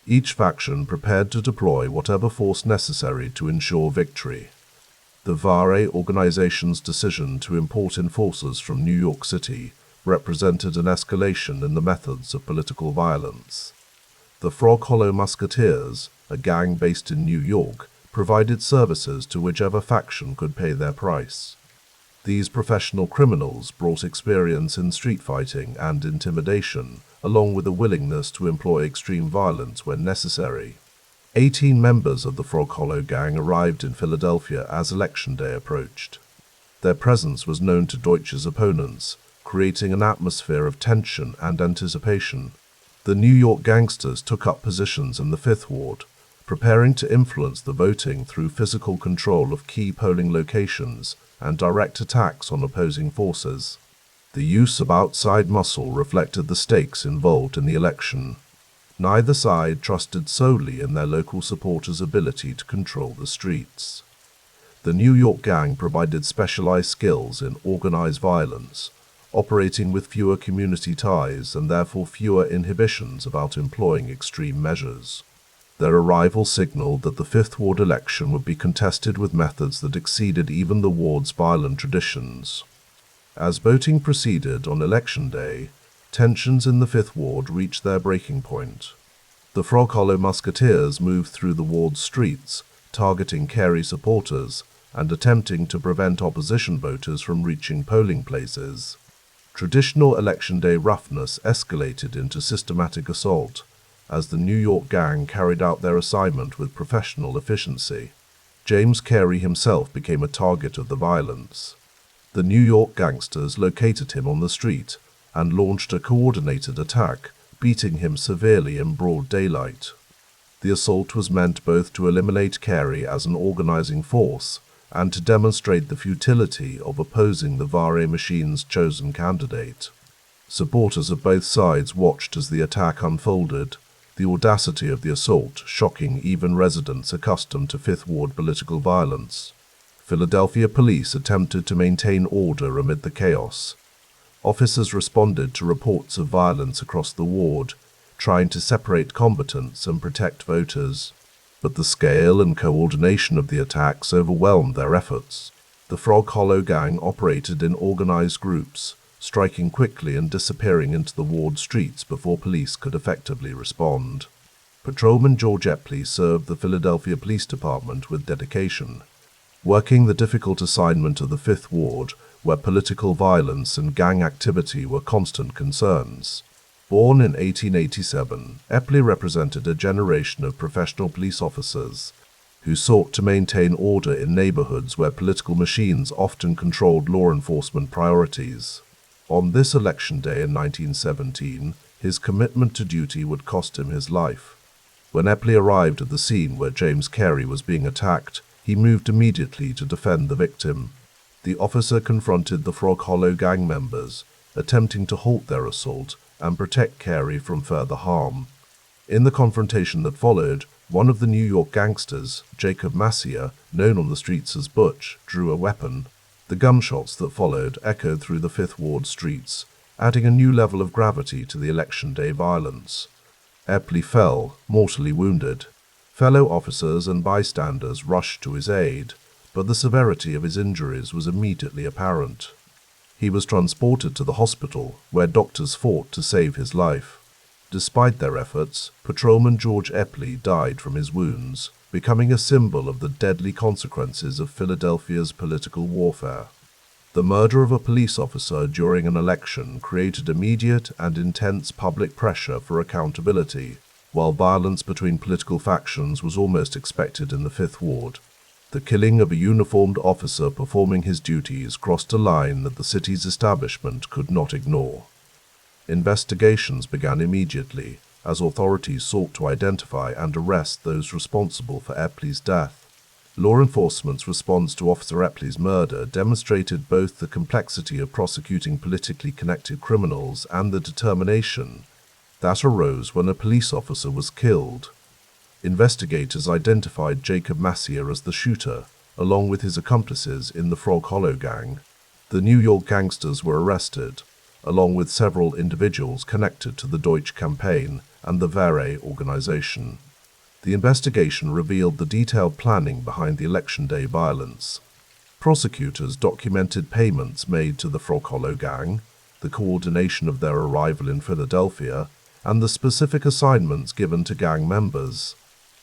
Each faction prepared to deploy whatever force necessary to ensure victory. The Vare organization's decision to import enforcers from New York City represented an escalation in the methods of political violence. The Frog Hollow Musketeers, a gang based in New York, provided services to whichever faction could pay their price. These professional criminals brought experience in street fighting and intimidation, along with a willingness to employ extreme violence when necessary. 18 members of the Frog Hollow Gang arrived in Philadelphia as Election Day approached. Their presence was known to Deutsch's opponents, creating an atmosphere of tension and anticipation. The New York gangsters took up positions in the Fifth Ward, preparing to influence the voting through physical control of key polling locations and direct attacks on opposing forces. The use of outside muscle reflected the stakes involved in the election. Neither side trusted solely in their local supporters' ability to control the streets. The New York gang provided specialized skills in organized violence, operating with fewer community ties and therefore fewer inhibitions about employing extreme measures. Their arrival signaled that the Fifth Ward election would be contested with methods that exceeded even the ward's violent traditions. As voting proceeded on Election Day, tensions in the Fifth Ward reached their breaking point. The Frog Hollow Musketeers moved through the ward's streets, targeting Carey supporters and attempting to prevent opposition voters from reaching polling places. Traditional Election Day roughness escalated into systematic assault, as the New York gang carried out their assignment with professional efficiency. James Carey himself became a target of the violence. The New York gangsters located him on the street and launched a coordinated attack, beating him severely in broad daylight. The assault was meant both to eliminate Carey as an organizing force and to demonstrate the futility of opposing the Vare machine's chosen candidate. Supporters of both sides watched as the attack unfolded, the audacity of the assault shocking even residents accustomed to Fifth Ward political violence. Philadelphia police attempted to maintain order amid the chaos. Officers responded to reports of violence across the ward, trying to separate combatants and protect voters. But the scale and coordination of the attacks overwhelmed their efforts. The Frog Hollow Gang operated in organized groups, striking quickly and disappearing into the ward streets before police could effectively respond. Patrolman George Epley served the Philadelphia Police Department with dedication, working the difficult assignment of the Fifth Ward, where political violence and gang activity were constant concerns. Born in 1887, Epley represented a generation of professional police officers who sought to maintain order in neighborhoods where political machines often controlled law enforcement priorities. On this election day in 1917, his commitment to duty would cost him his life. When Epley arrived at the scene where James Carey was being attacked, he moved immediately to defend the victim. The officer confronted the Frog Hollow gang members, attempting to halt their assault and protect Carey from further harm. In the confrontation that followed, one of the New York gangsters, Jacob Mafia, known on the streets as Butch, drew a weapon. The gunshots that followed echoed through the Fifth Ward streets, adding a new level of gravity to the election day violence. Epley fell, mortally wounded. Fellow officers and bystanders rushed to his aid, but the severity of his injuries was immediately apparent. He was transported to the hospital, where doctors fought to save his life. Despite their efforts, Patrolman George Epley died from his wounds, becoming a symbol of the deadly consequences of Philadelphia's political warfare. The murder of a police officer during an election created immediate and intense public pressure for accountability, while violence between political factions was almost expected in the Fifth Ward. The killing of a uniformed officer performing his duties crossed a line that the city's establishment could not ignore. Investigations began immediately, as authorities sought to identify and arrest those responsible for Epley's death. Law enforcement's response to Officer Epley's murder demonstrated both the complexity of prosecuting politically connected criminals and the determination that arose when a police officer was killed. Investigators identified Jacob Mafia as the shooter, along with his accomplices in the Frog Hollow gang. The New York gangsters were arrested, along with several individuals connected to the Deutsche campaign and the Vare organization. The investigation revealed the detailed planning behind the election day violence. Prosecutors documented payments made to the Frog Hollow gang, the coordination of their arrival in Philadelphia, and the specific assignments given to gang members.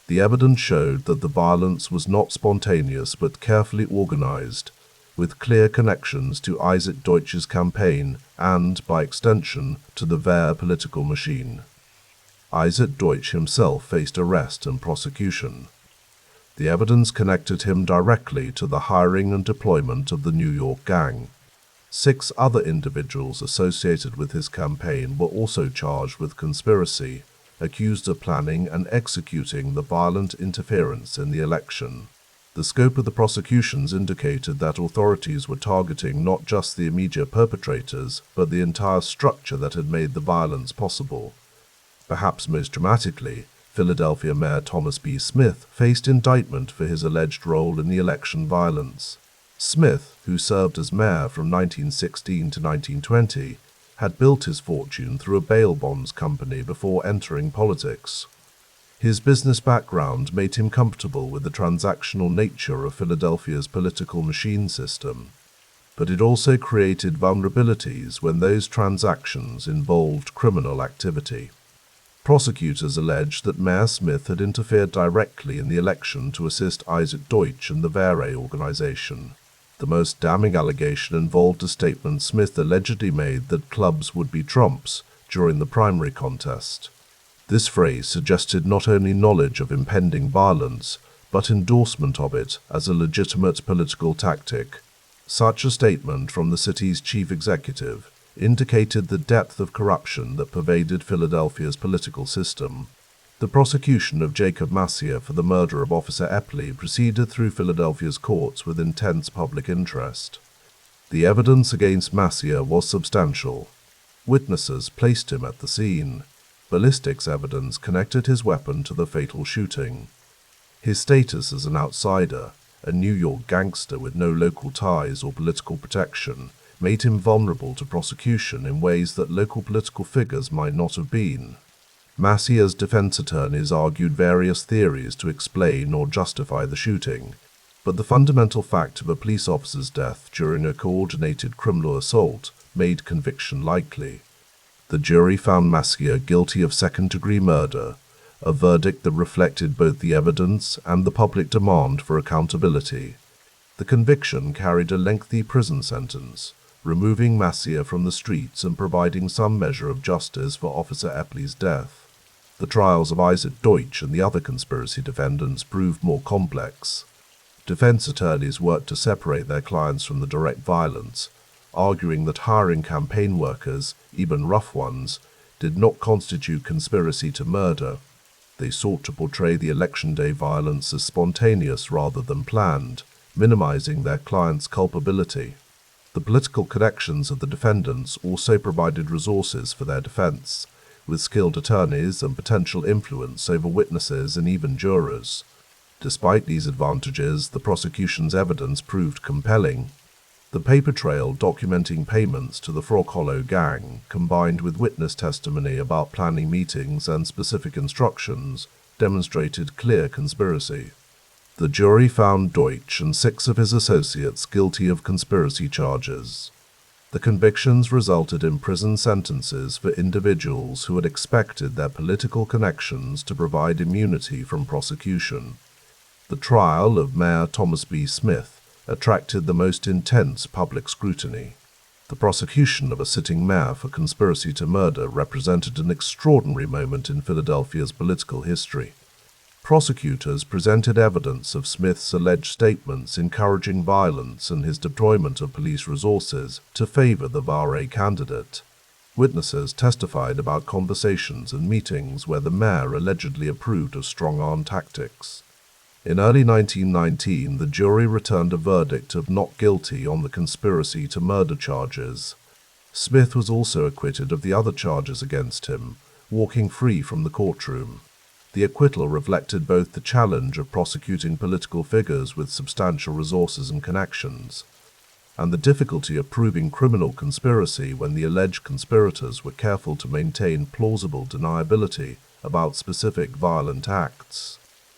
The evidence showed that the violence was not spontaneous but carefully organized, with clear connections to Isaac Deutsch's campaign and, by extension, to the Vare political machine. Isaac Deutsch himself faced arrest and prosecution. The evidence connected him directly to the hiring and deployment of the New York gang. 6 other individuals associated with his campaign were also charged with conspiracy, accused of planning and executing the violent interference in the election. The scope of the prosecutions indicated that authorities were targeting not just the immediate perpetrators, but the entire structure that had made the violence possible. Perhaps most dramatically, Philadelphia Mayor Thomas B. Smith faced indictment for his alleged role in the election violence. Smith, who served as mayor from 1916 to 1920, had built his fortune through a bail bonds company before entering politics. His business background made him comfortable with the transactional nature of Philadelphia's political machine system, but it also created vulnerabilities when those transactions involved criminal activity. Prosecutors alleged that Mayor Smith had interfered directly in the election to assist Isaac Deutsch and the Vare organization. The most damning allegation involved a statement Smith allegedly made that clubs would be trumps during the primary contest. This phrase suggested not only knowledge of impending violence, but endorsement of it as a legitimate political tactic. Such a statement from the city's chief executive indicated the depth of corruption that pervaded Philadelphia's political system. The prosecution of Jacob Mafia for the murder of Officer Epley proceeded through Philadelphia's courts with intense public interest. The evidence against Mafia was substantial. Witnesses placed him at the scene. Ballistics evidence connected his weapon to the fatal shooting. His status as an outsider, a New York gangster with no local ties or political protection, made him vulnerable to prosecution in ways that local political figures might not have been. Mafia's defense attorneys argued various theories to explain or justify the shooting, but the fundamental fact of a police officer's death during a coordinated criminal assault made conviction likely. The jury found Mafia guilty of second-degree murder, a verdict that reflected both the evidence and the public demand for accountability. The conviction carried a lengthy prison sentence, removing Mafia from the streets and providing some measure of justice for Officer Epley's death. The trials of Isaac Deutsch and the other conspiracy defendants proved more complex. Defense attorneys worked to separate their clients from the direct violence, arguing that hiring campaign workers, even rough ones, did not constitute conspiracy to murder. They sought to portray the election day violence as spontaneous rather than planned, minimizing their clients' culpability. The political connections of the defendants also provided resources for their defense, with skilled attorneys and potential influence over witnesses and even jurors. Despite these advantages, the prosecution's evidence proved compelling. The paper trail documenting payments to the Frog Hollow gang, combined with witness testimony about planning meetings and specific instructions, demonstrated clear conspiracy. The jury found Deutsch and 6 of his associates guilty of conspiracy charges. The convictions resulted in prison sentences for individuals who had expected their political connections to provide immunity from prosecution. The trial of Mayor Thomas B. Smith attracted the most intense public scrutiny. The prosecution of a sitting mayor for conspiracy to murder represented an extraordinary moment in Philadelphia's political history. Prosecutors presented evidence of Smith's alleged statements encouraging violence and his deployment of police resources to favor the Vare candidate. Witnesses testified about conversations and meetings where the mayor allegedly approved of strong-arm tactics. In early 1919, the jury returned a verdict of not guilty on the conspiracy to murder charges. Smith was also acquitted of the other charges against him, walking free from the courtroom. The acquittal reflected both the challenge of prosecuting political figures with substantial resources and connections, and the difficulty of proving criminal conspiracy when the alleged conspirators were careful to maintain plausible deniability about specific violent acts.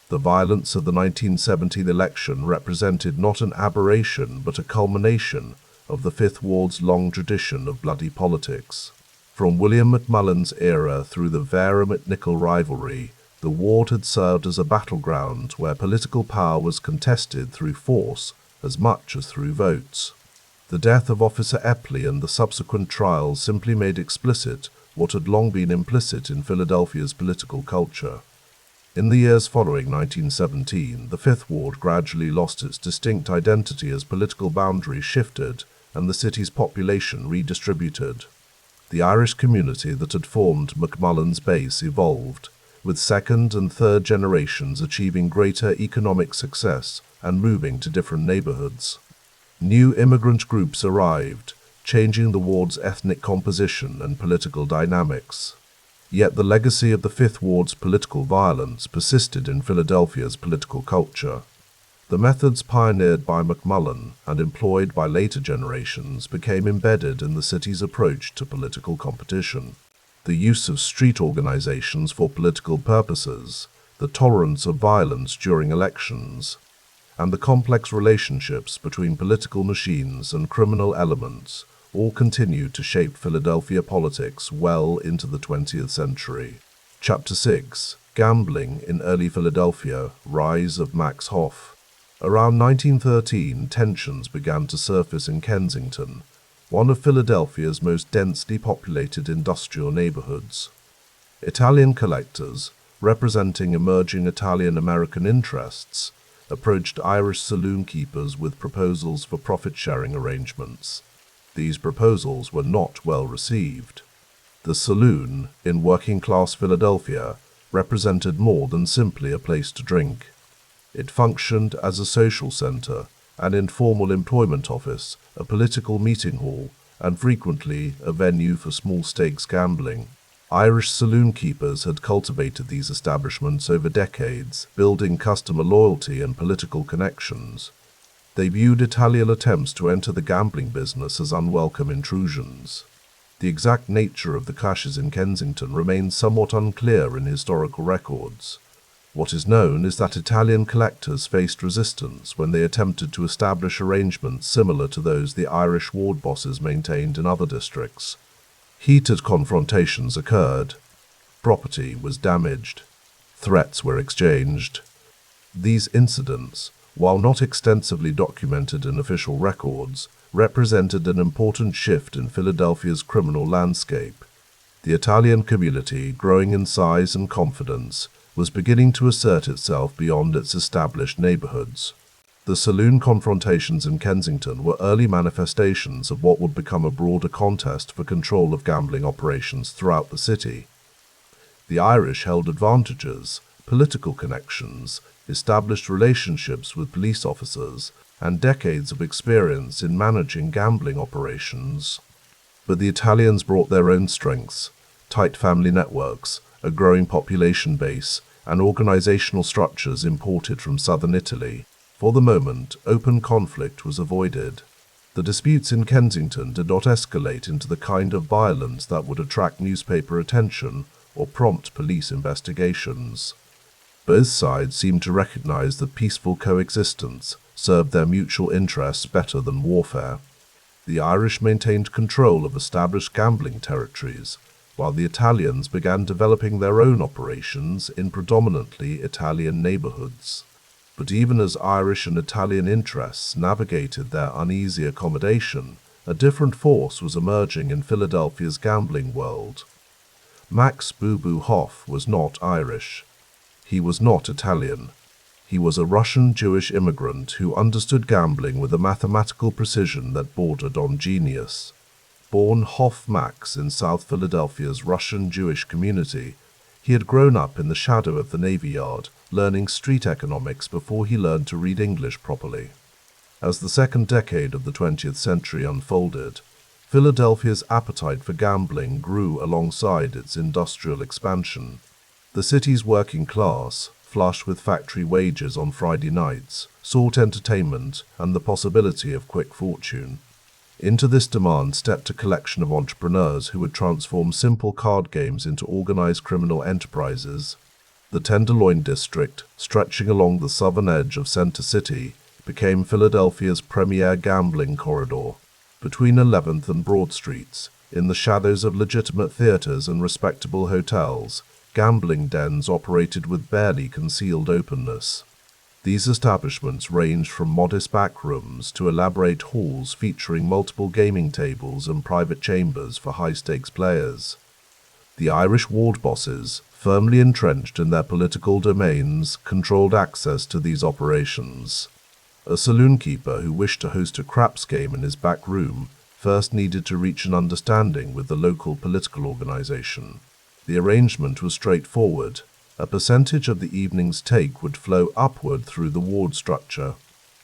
The violence of the 1970 election represented not an aberration but a culmination of the Fifth Ward's long tradition of bloody politics. From William McMullen's era through the Vare-McNichol rivalry, the ward had served as a battleground where political power was contested through force as much as through votes. The death of Officer Epley and the subsequent trials simply made explicit what had long been implicit in Philadelphia's political culture. In the years following 1917, the Fifth Ward gradually lost its distinct identity as political boundaries shifted and the city's population redistributed. The Irish community that had formed McMullen's base evolved, with second and third generations achieving greater economic success and moving to different neighborhoods. New immigrant groups arrived, changing the ward's ethnic composition and political dynamics. Yet the legacy of the Fifth Ward's political violence persisted in Philadelphia's political culture. The methods pioneered by McMullen and employed by later generations became embedded in the city's approach to political competition. The use of street organizations for political purposes, the tolerance of violence during elections, and the complex relationships between political machines and criminal elements all continued to shape Philadelphia politics well into the 20th century. Chapter 6: Gambling in Early Philadelphia, Rise of Max Hoff. Around 1913, tensions began to surface in Kensington, one of Philadelphia's most densely populated industrial neighborhoods. Italian collectors, representing emerging Italian-American interests, approached Irish saloon keepers with proposals for profit-sharing arrangements. These proposals were not well received. The saloon, in working-class Philadelphia, represented more than simply a place to drink. It functioned as a social center, an informal employment office, a political meeting hall, and frequently a venue for small-stakes gambling. Irish saloon keepers had cultivated these establishments over decades, building customer loyalty and political connections. They viewed Italian attempts to enter the gambling business as unwelcome intrusions. The exact nature of the clashes in Kensington remains somewhat unclear in historical records. What is known is that Italian collectors faced resistance when they attempted to establish arrangements similar to those the Irish ward bosses maintained in other districts. Heated confrontations occurred. Property was damaged. Threats were exchanged. These incidents, while not extensively documented in official records, represented an important shift in Philadelphia's criminal landscape. The Italian community, growing in size and confidence, was beginning to assert itself beyond its established neighborhoods. The saloon confrontations in Kensington were early manifestations of what would become a broader contest for control of gambling operations throughout the city. The Irish held advantages, political connections, established relationships with police officers, and decades of experience in managing gambling operations. But the Italians brought their own strengths: tight family networks, a growing population base, and organizational structures imported from southern Italy. For the moment, open conflict was avoided. The disputes in Kensington did not escalate into the kind of violence that would attract newspaper attention or prompt police investigations. Both sides seemed to recognize that peaceful coexistence served their mutual interests better than warfare. The Irish maintained control of established gambling territories, while the Italians began developing their own operations in predominantly Italian neighborhoods. But even as Irish and Italian interests navigated their uneasy accommodation, a different force was emerging in Philadelphia's gambling world. Max "Boo Boo" Hoff was not Irish. He was not Italian. He was a Russian Jewish immigrant who understood gambling with a mathematical precision that bordered on genius. Born Hoff Max in South Philadelphia's Russian Jewish community, he had grown up in the shadow of the Navy Yard, learning street economics before he learned to read English properly. As the second decade of the 20th century unfolded, Philadelphia's appetite for gambling grew alongside its industrial expansion. The city's working class, flush with factory wages on Friday nights, sought entertainment and the possibility of quick fortune. Into this demand stepped a collection of entrepreneurs who would transform simple card games into organized criminal enterprises. The Tenderloin district, stretching along the southern edge of Center City, became Philadelphia's premier gambling corridor. Between 11th and Broad Streets, in the shadows of legitimate theaters and respectable hotels, gambling dens operated with barely concealed openness. These establishments ranged from modest back rooms to elaborate halls featuring multiple gaming tables and private chambers for high-stakes players. The Irish ward bosses, firmly entrenched in their political domains, controlled access to these operations. A saloon keeper who wished to host a craps game in his back room first needed to reach an understanding with the local political organization. The arrangement was straightforward. A percentage of the evening's take would flow upward through the ward structure.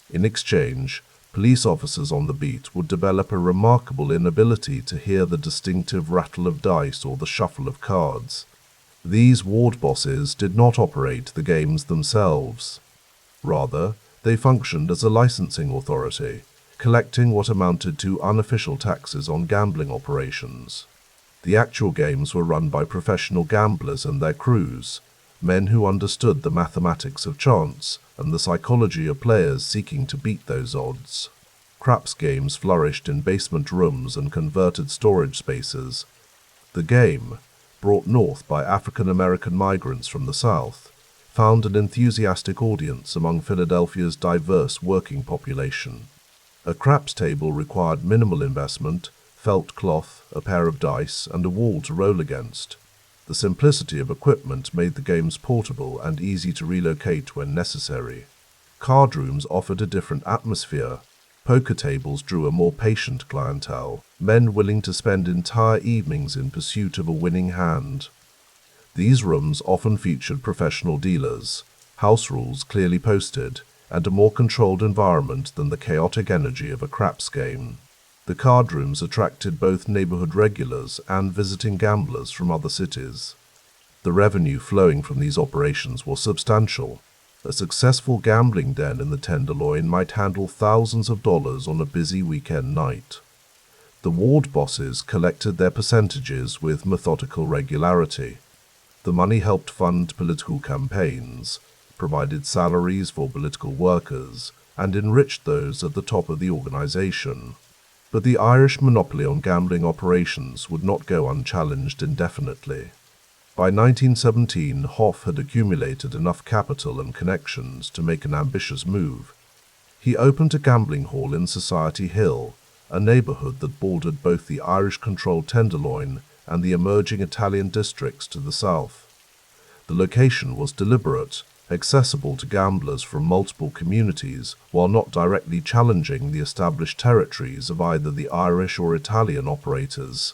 In exchange, police officers on the beat would develop a remarkable inability to hear the distinctive rattle of dice or the shuffle of cards. These ward bosses did not operate the games themselves. Rather, they functioned as a licensing authority, collecting what amounted to unofficial taxes on gambling operations. The actual games were run by professional gamblers and their crews, men who understood the mathematics of chance and the psychology of players seeking to beat those odds. Craps games flourished in basement rooms and converted storage spaces. The game, brought north by African-American migrants from the South, found an enthusiastic audience among Philadelphia's diverse working population. A craps table required minimal investment, felt cloth, a pair of dice, and a wall to roll against. The simplicity of equipment made the games portable and easy to relocate when necessary. Card rooms offered a different atmosphere. Poker tables drew a more patient clientele, men willing to spend entire evenings in pursuit of a winning hand. These rooms often featured professional dealers, house rules clearly posted, and a more controlled environment than the chaotic energy of a craps game. The card rooms attracted both neighborhood regulars and visiting gamblers from other cities. The revenue flowing from these operations was substantial. A successful gambling den in the Tenderloin might handle thousands of dollars on a busy weekend night. The ward bosses collected their percentages with methodical regularity. The money helped fund political campaigns, provided salaries for political workers, and enriched those at the top of the organization. But the Irish monopoly on gambling operations would not go unchallenged indefinitely. By 1917, Hoff had accumulated enough capital and connections to make an ambitious move. He opened a gambling hall in Society Hill, a neighborhood that bordered both the Irish-controlled Tenderloin and the emerging Italian districts to the south. The location was deliberate, accessible to gamblers from multiple communities while not directly challenging the established territories of either the Irish or Italian operators.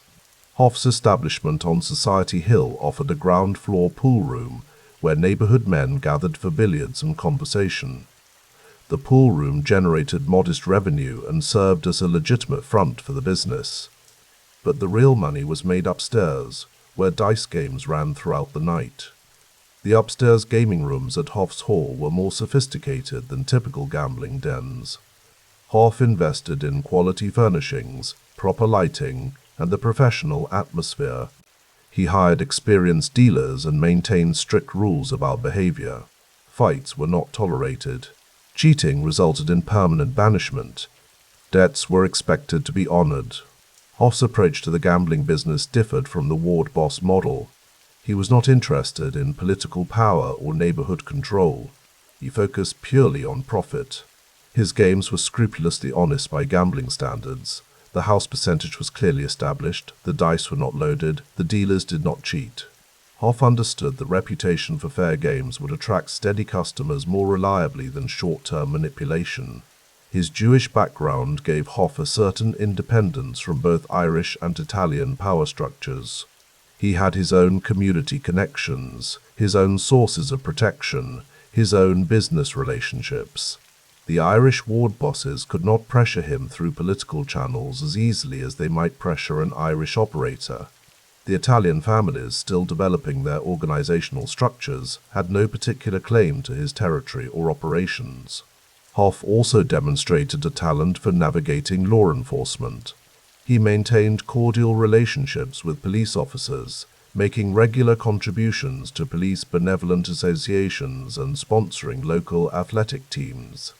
Hoff's establishment on Society Hill offered a ground-floor pool room where neighborhood men gathered for billiards and conversation. The pool room generated modest revenue and served as a legitimate front for the business. But the real money was made upstairs, where dice games ran throughout the night. The upstairs gaming rooms at Hoff's Hall were more sophisticated than typical gambling dens. Hoff invested in quality furnishings, proper lighting, and the professional atmosphere. He hired experienced dealers and maintained strict rules about behavior. Fights were not tolerated. Cheating resulted in permanent banishment. Debts were expected to be honored. Hoff's approach to the gambling business differed from the ward boss model. He was not interested in political power or neighborhood control. He focused purely on profit. His games were scrupulously honest by gambling standards. The house percentage was clearly established, the dice were not loaded, the dealers did not cheat. Hoff understood that reputation for fair games would attract steady customers more reliably than short-term manipulation. His Jewish background gave Hoff a certain independence from both Irish and Italian power structures. He had his own community connections, his own sources of protection, his own business relationships. The Irish ward bosses could not pressure him through political channels as easily as they might pressure an Irish operator. The Italian families, still developing their organizational structures, had no particular claim to his territory or operations. Hoff also demonstrated a talent for navigating law enforcement. He maintained cordial relationships with police officers, making regular contributions to police benevolent associations and sponsoring local athletic teams.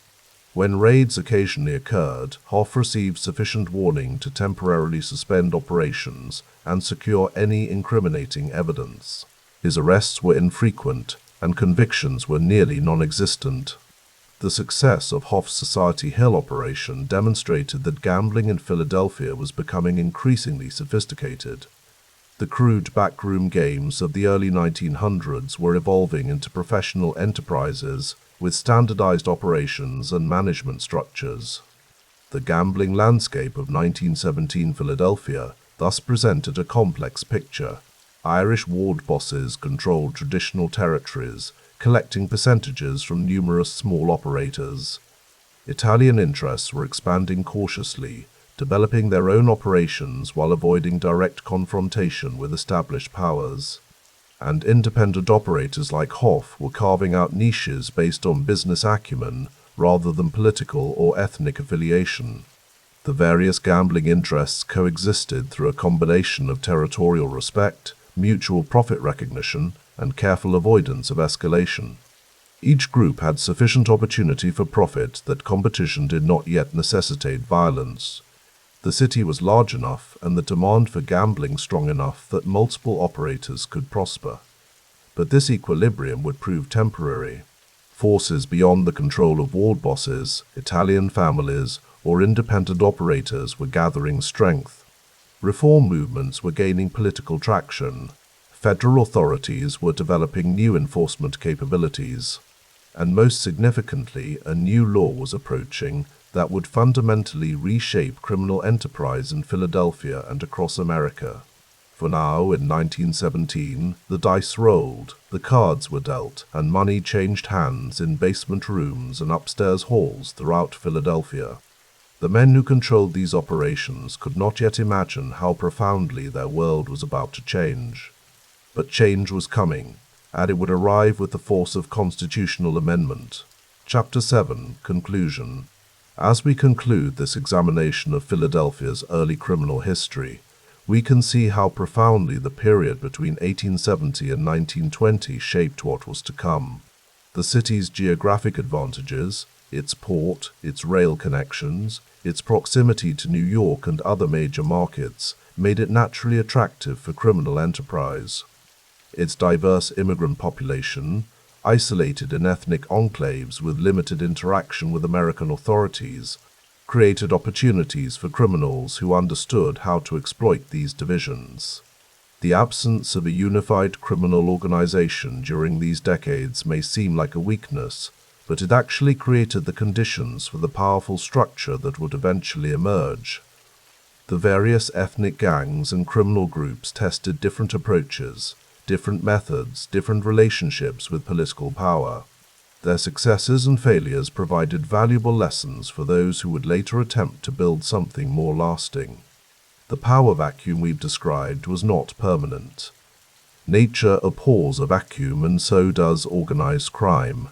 When raids occasionally occurred, Hoff received sufficient warning to temporarily suspend operations and secure any incriminating evidence. His arrests were infrequent, and convictions were nearly non-existent. The success of Hoff's Society Hill operation demonstrated that gambling in Philadelphia was becoming increasingly sophisticated. The crude backroom games of the early 1900s were evolving into professional enterprises with standardized operations and management structures. The gambling landscape of 1917 Philadelphia thus presented a complex picture. Irish ward bosses controlled traditional territories, collecting percentages from numerous small operators. Italian interests were expanding cautiously, developing their own operations while avoiding direct confrontation with established powers. And independent operators like Hoff were carving out niches based on business acumen rather than political or ethnic affiliation. The various gambling interests coexisted through a combination of territorial respect, mutual profit recognition, and careful avoidance of escalation. Each group had sufficient opportunity for profit that competition did not yet necessitate violence. The city was large enough and the demand for gambling strong enough that multiple operators could prosper. But this equilibrium would prove temporary. Forces beyond the control of ward bosses, Italian families, or independent operators were gathering strength. Reform movements were gaining political traction. Federal authorities were developing new enforcement capabilities. And most significantly, a new law was approaching that would fundamentally reshape criminal enterprise in Philadelphia and across America. For now, in 1917, the dice rolled, the cards were dealt, and money changed hands in basement rooms and upstairs halls throughout Philadelphia. The men who controlled these operations could not yet imagine how profoundly their world was about to change. But change was coming, and it would arrive with the force of constitutional amendment. Chapter 7, Conclusion. As we conclude this examination of Philadelphia's early criminal history, we can see how profoundly the period between 1870 and 1920 shaped what was to come. The city's geographic advantages, its port, its rail connections, its proximity to New York and other major markets made it naturally attractive for criminal enterprise. Its diverse immigrant population, isolated in ethnic enclaves with limited interaction with American authorities, created opportunities for criminals who understood how to exploit these divisions. The absence of a unified criminal organization during these decades may seem like a weakness, but it actually created the conditions for the powerful structure that would eventually emerge. The various ethnic gangs and criminal groups tested different approaches, different methods, different relationships with political power. Their successes and failures provided valuable lessons for those who would later attempt to build something more lasting. The power vacuum we've described was not permanent. Nature abhors a vacuum, and so does organized crime.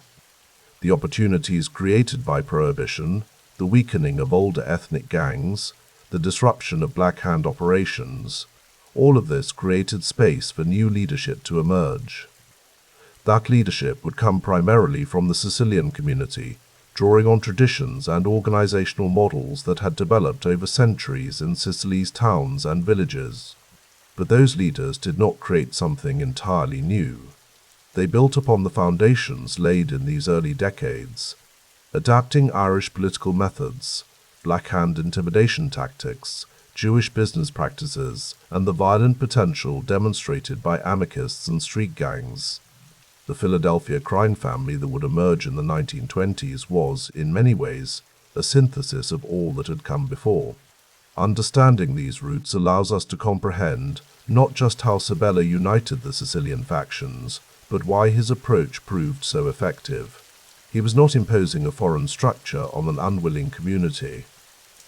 The opportunities created by prohibition, the weakening of older ethnic gangs, the disruption of Blackhand operations, all of this created space for new leadership to emerge. That leadership would come primarily from the Sicilian community, drawing on traditions and organizational models that had developed over centuries in Sicily's towns and villages. But those leaders did not create something entirely new. They built upon the foundations laid in these early decades, adapting Irish political methods, Blackhand intimidation tactics, Jewish business practices, and the violent potential demonstrated by anarchists and street gangs. The Philadelphia crime family that would emerge in the 1920s was, in many ways, a synthesis of all that had come before. Understanding these roots allows us to comprehend not just how Sabella united the Sicilian factions, but why his approach proved so effective. He was not imposing a foreign structure on an unwilling community.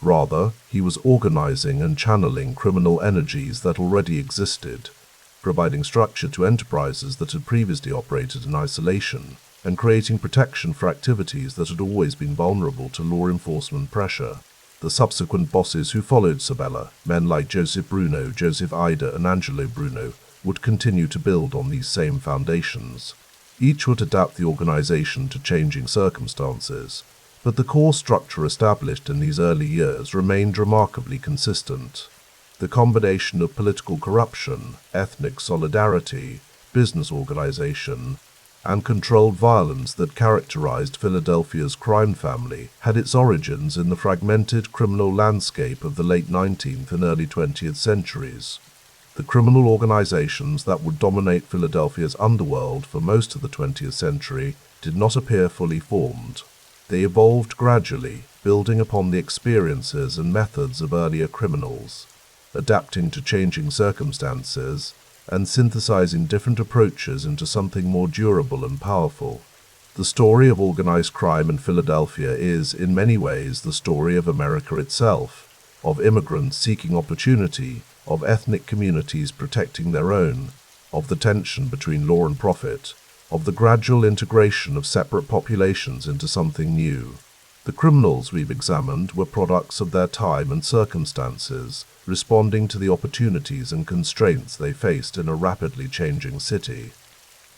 Rather, he was organizing and channeling criminal energies that already existed, providing structure to enterprises that had previously operated in isolation, and creating protection for activities that had always been vulnerable to law enforcement pressure. The subsequent bosses who followed Sabella, men like Joseph Bruno, Joseph Ida, and Angelo Bruno, would continue to build on these same foundations. Each would adapt the organization to changing circumstances, but the core structure established in these early years remained remarkably consistent. The combination of political corruption, ethnic solidarity, business organization, and controlled violence that characterized Philadelphia's crime family had its origins in the fragmented criminal landscape of the late 19th and early 20th centuries. The criminal organizations that would dominate Philadelphia's underworld for most of the 20th century did not appear fully formed. They evolved gradually, building upon the experiences and methods of earlier criminals, adapting to changing circumstances, and synthesizing different approaches into something more durable and powerful. The story of organized crime in Philadelphia is, in many ways, the story of America itself, of immigrants seeking opportunity, of ethnic communities protecting their own, of the tension between law and profit, of the gradual integration of separate populations into something new. The criminals we've examined were products of their time and circumstances, responding to the opportunities and constraints they faced in a rapidly changing city.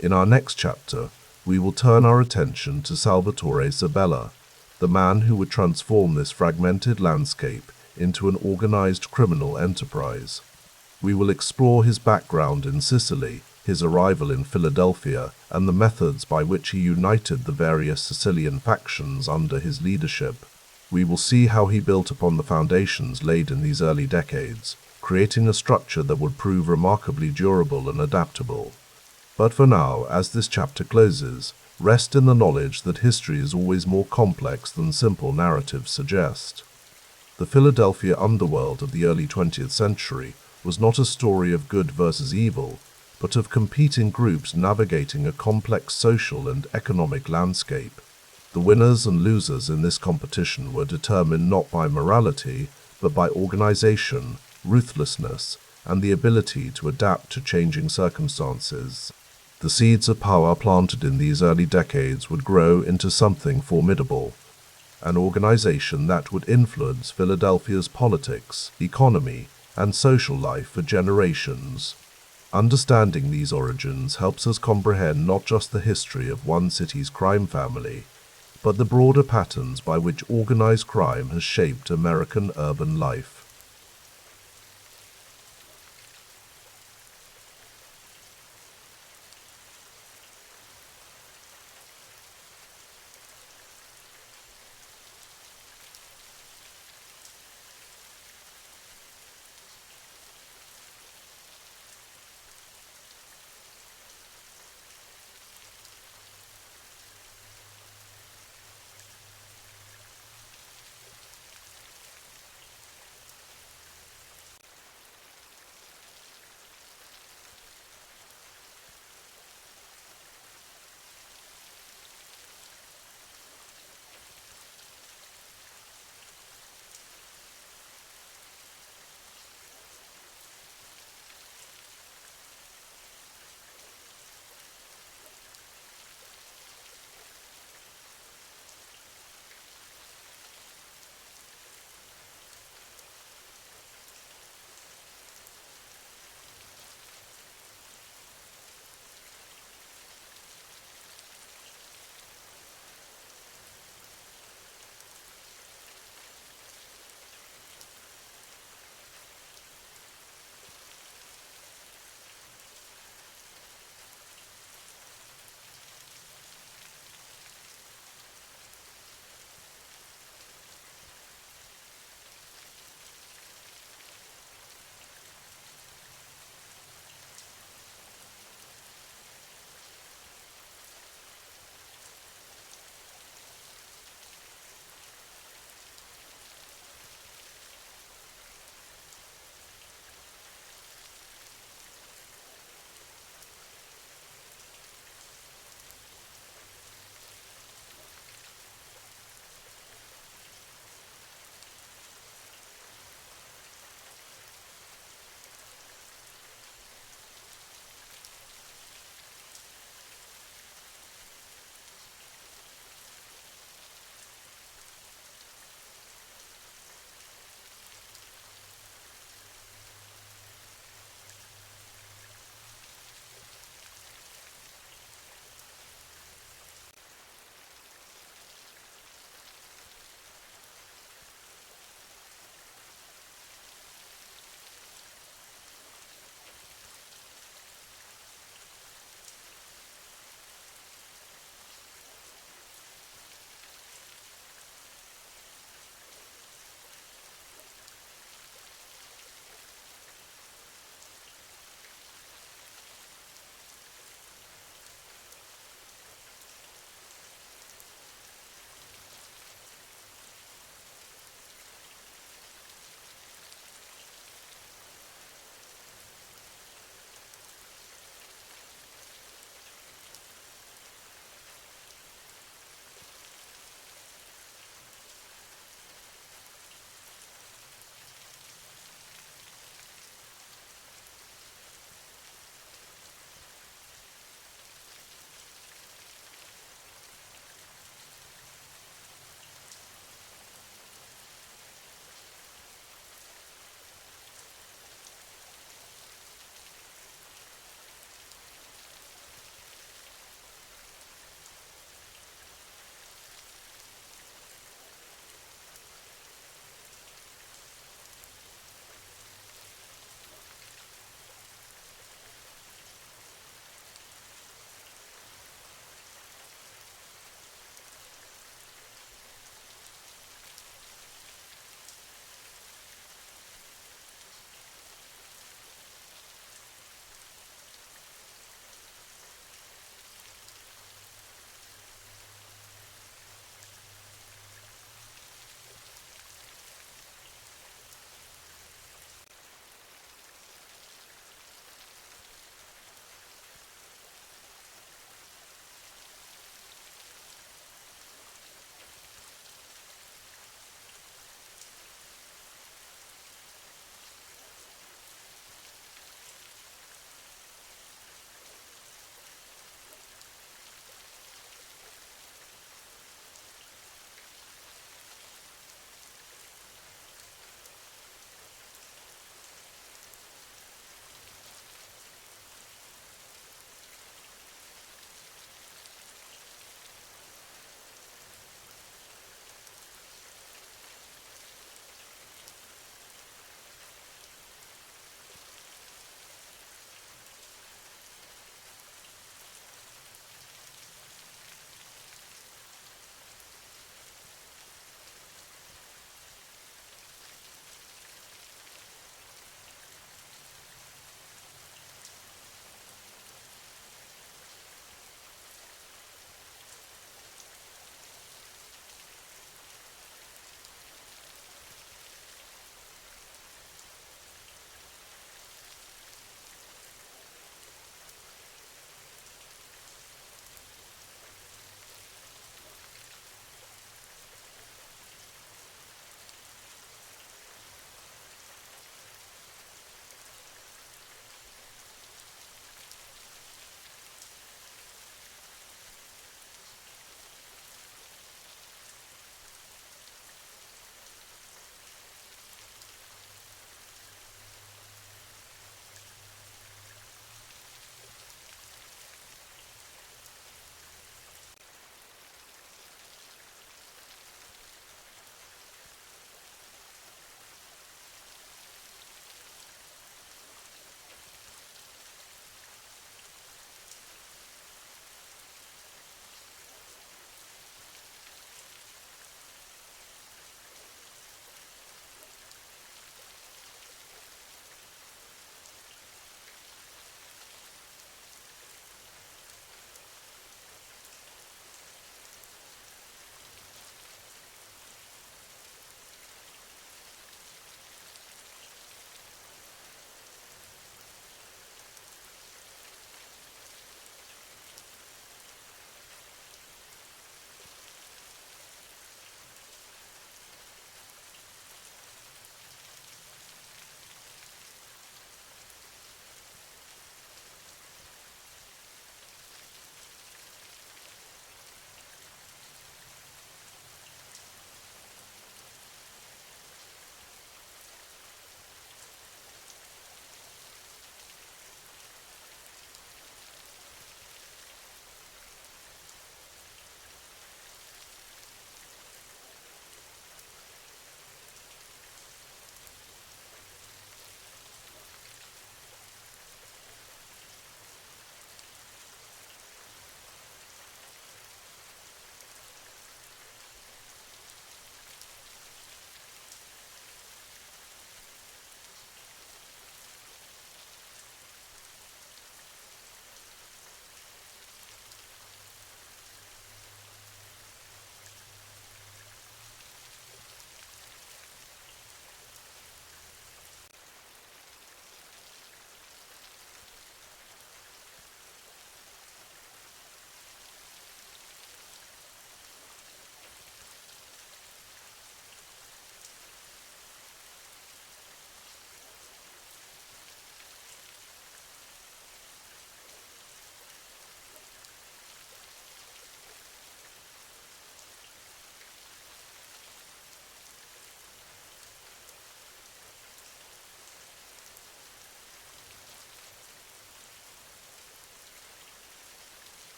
In our next chapter, we will turn our attention to Salvatore Sabella, the man who would transform this fragmented landscape into an organized criminal enterprise. We will explore his background in Sicily, his arrival in Philadelphia, and the methods by which he united the various Sicilian factions under his leadership. We will see how he built upon the foundations laid in these early decades, creating a structure that would prove remarkably durable and adaptable. But for now, as this chapter closes, rest in the knowledge that history is always more complex than simple narratives suggest. The Philadelphia underworld of the early 20th century was not a story of good versus evil, but of competing groups navigating a complex social and economic landscape. The winners and losers in this competition were determined not by morality, but by organization, ruthlessness, and the ability to adapt to changing circumstances. The seeds of power planted in these early decades would grow into something formidable, an organization that would influence Philadelphia's politics, economy, and social life for generations. Understanding these origins helps us comprehend not just the history of one city's crime family, but the broader patterns by which organized crime has shaped American urban life.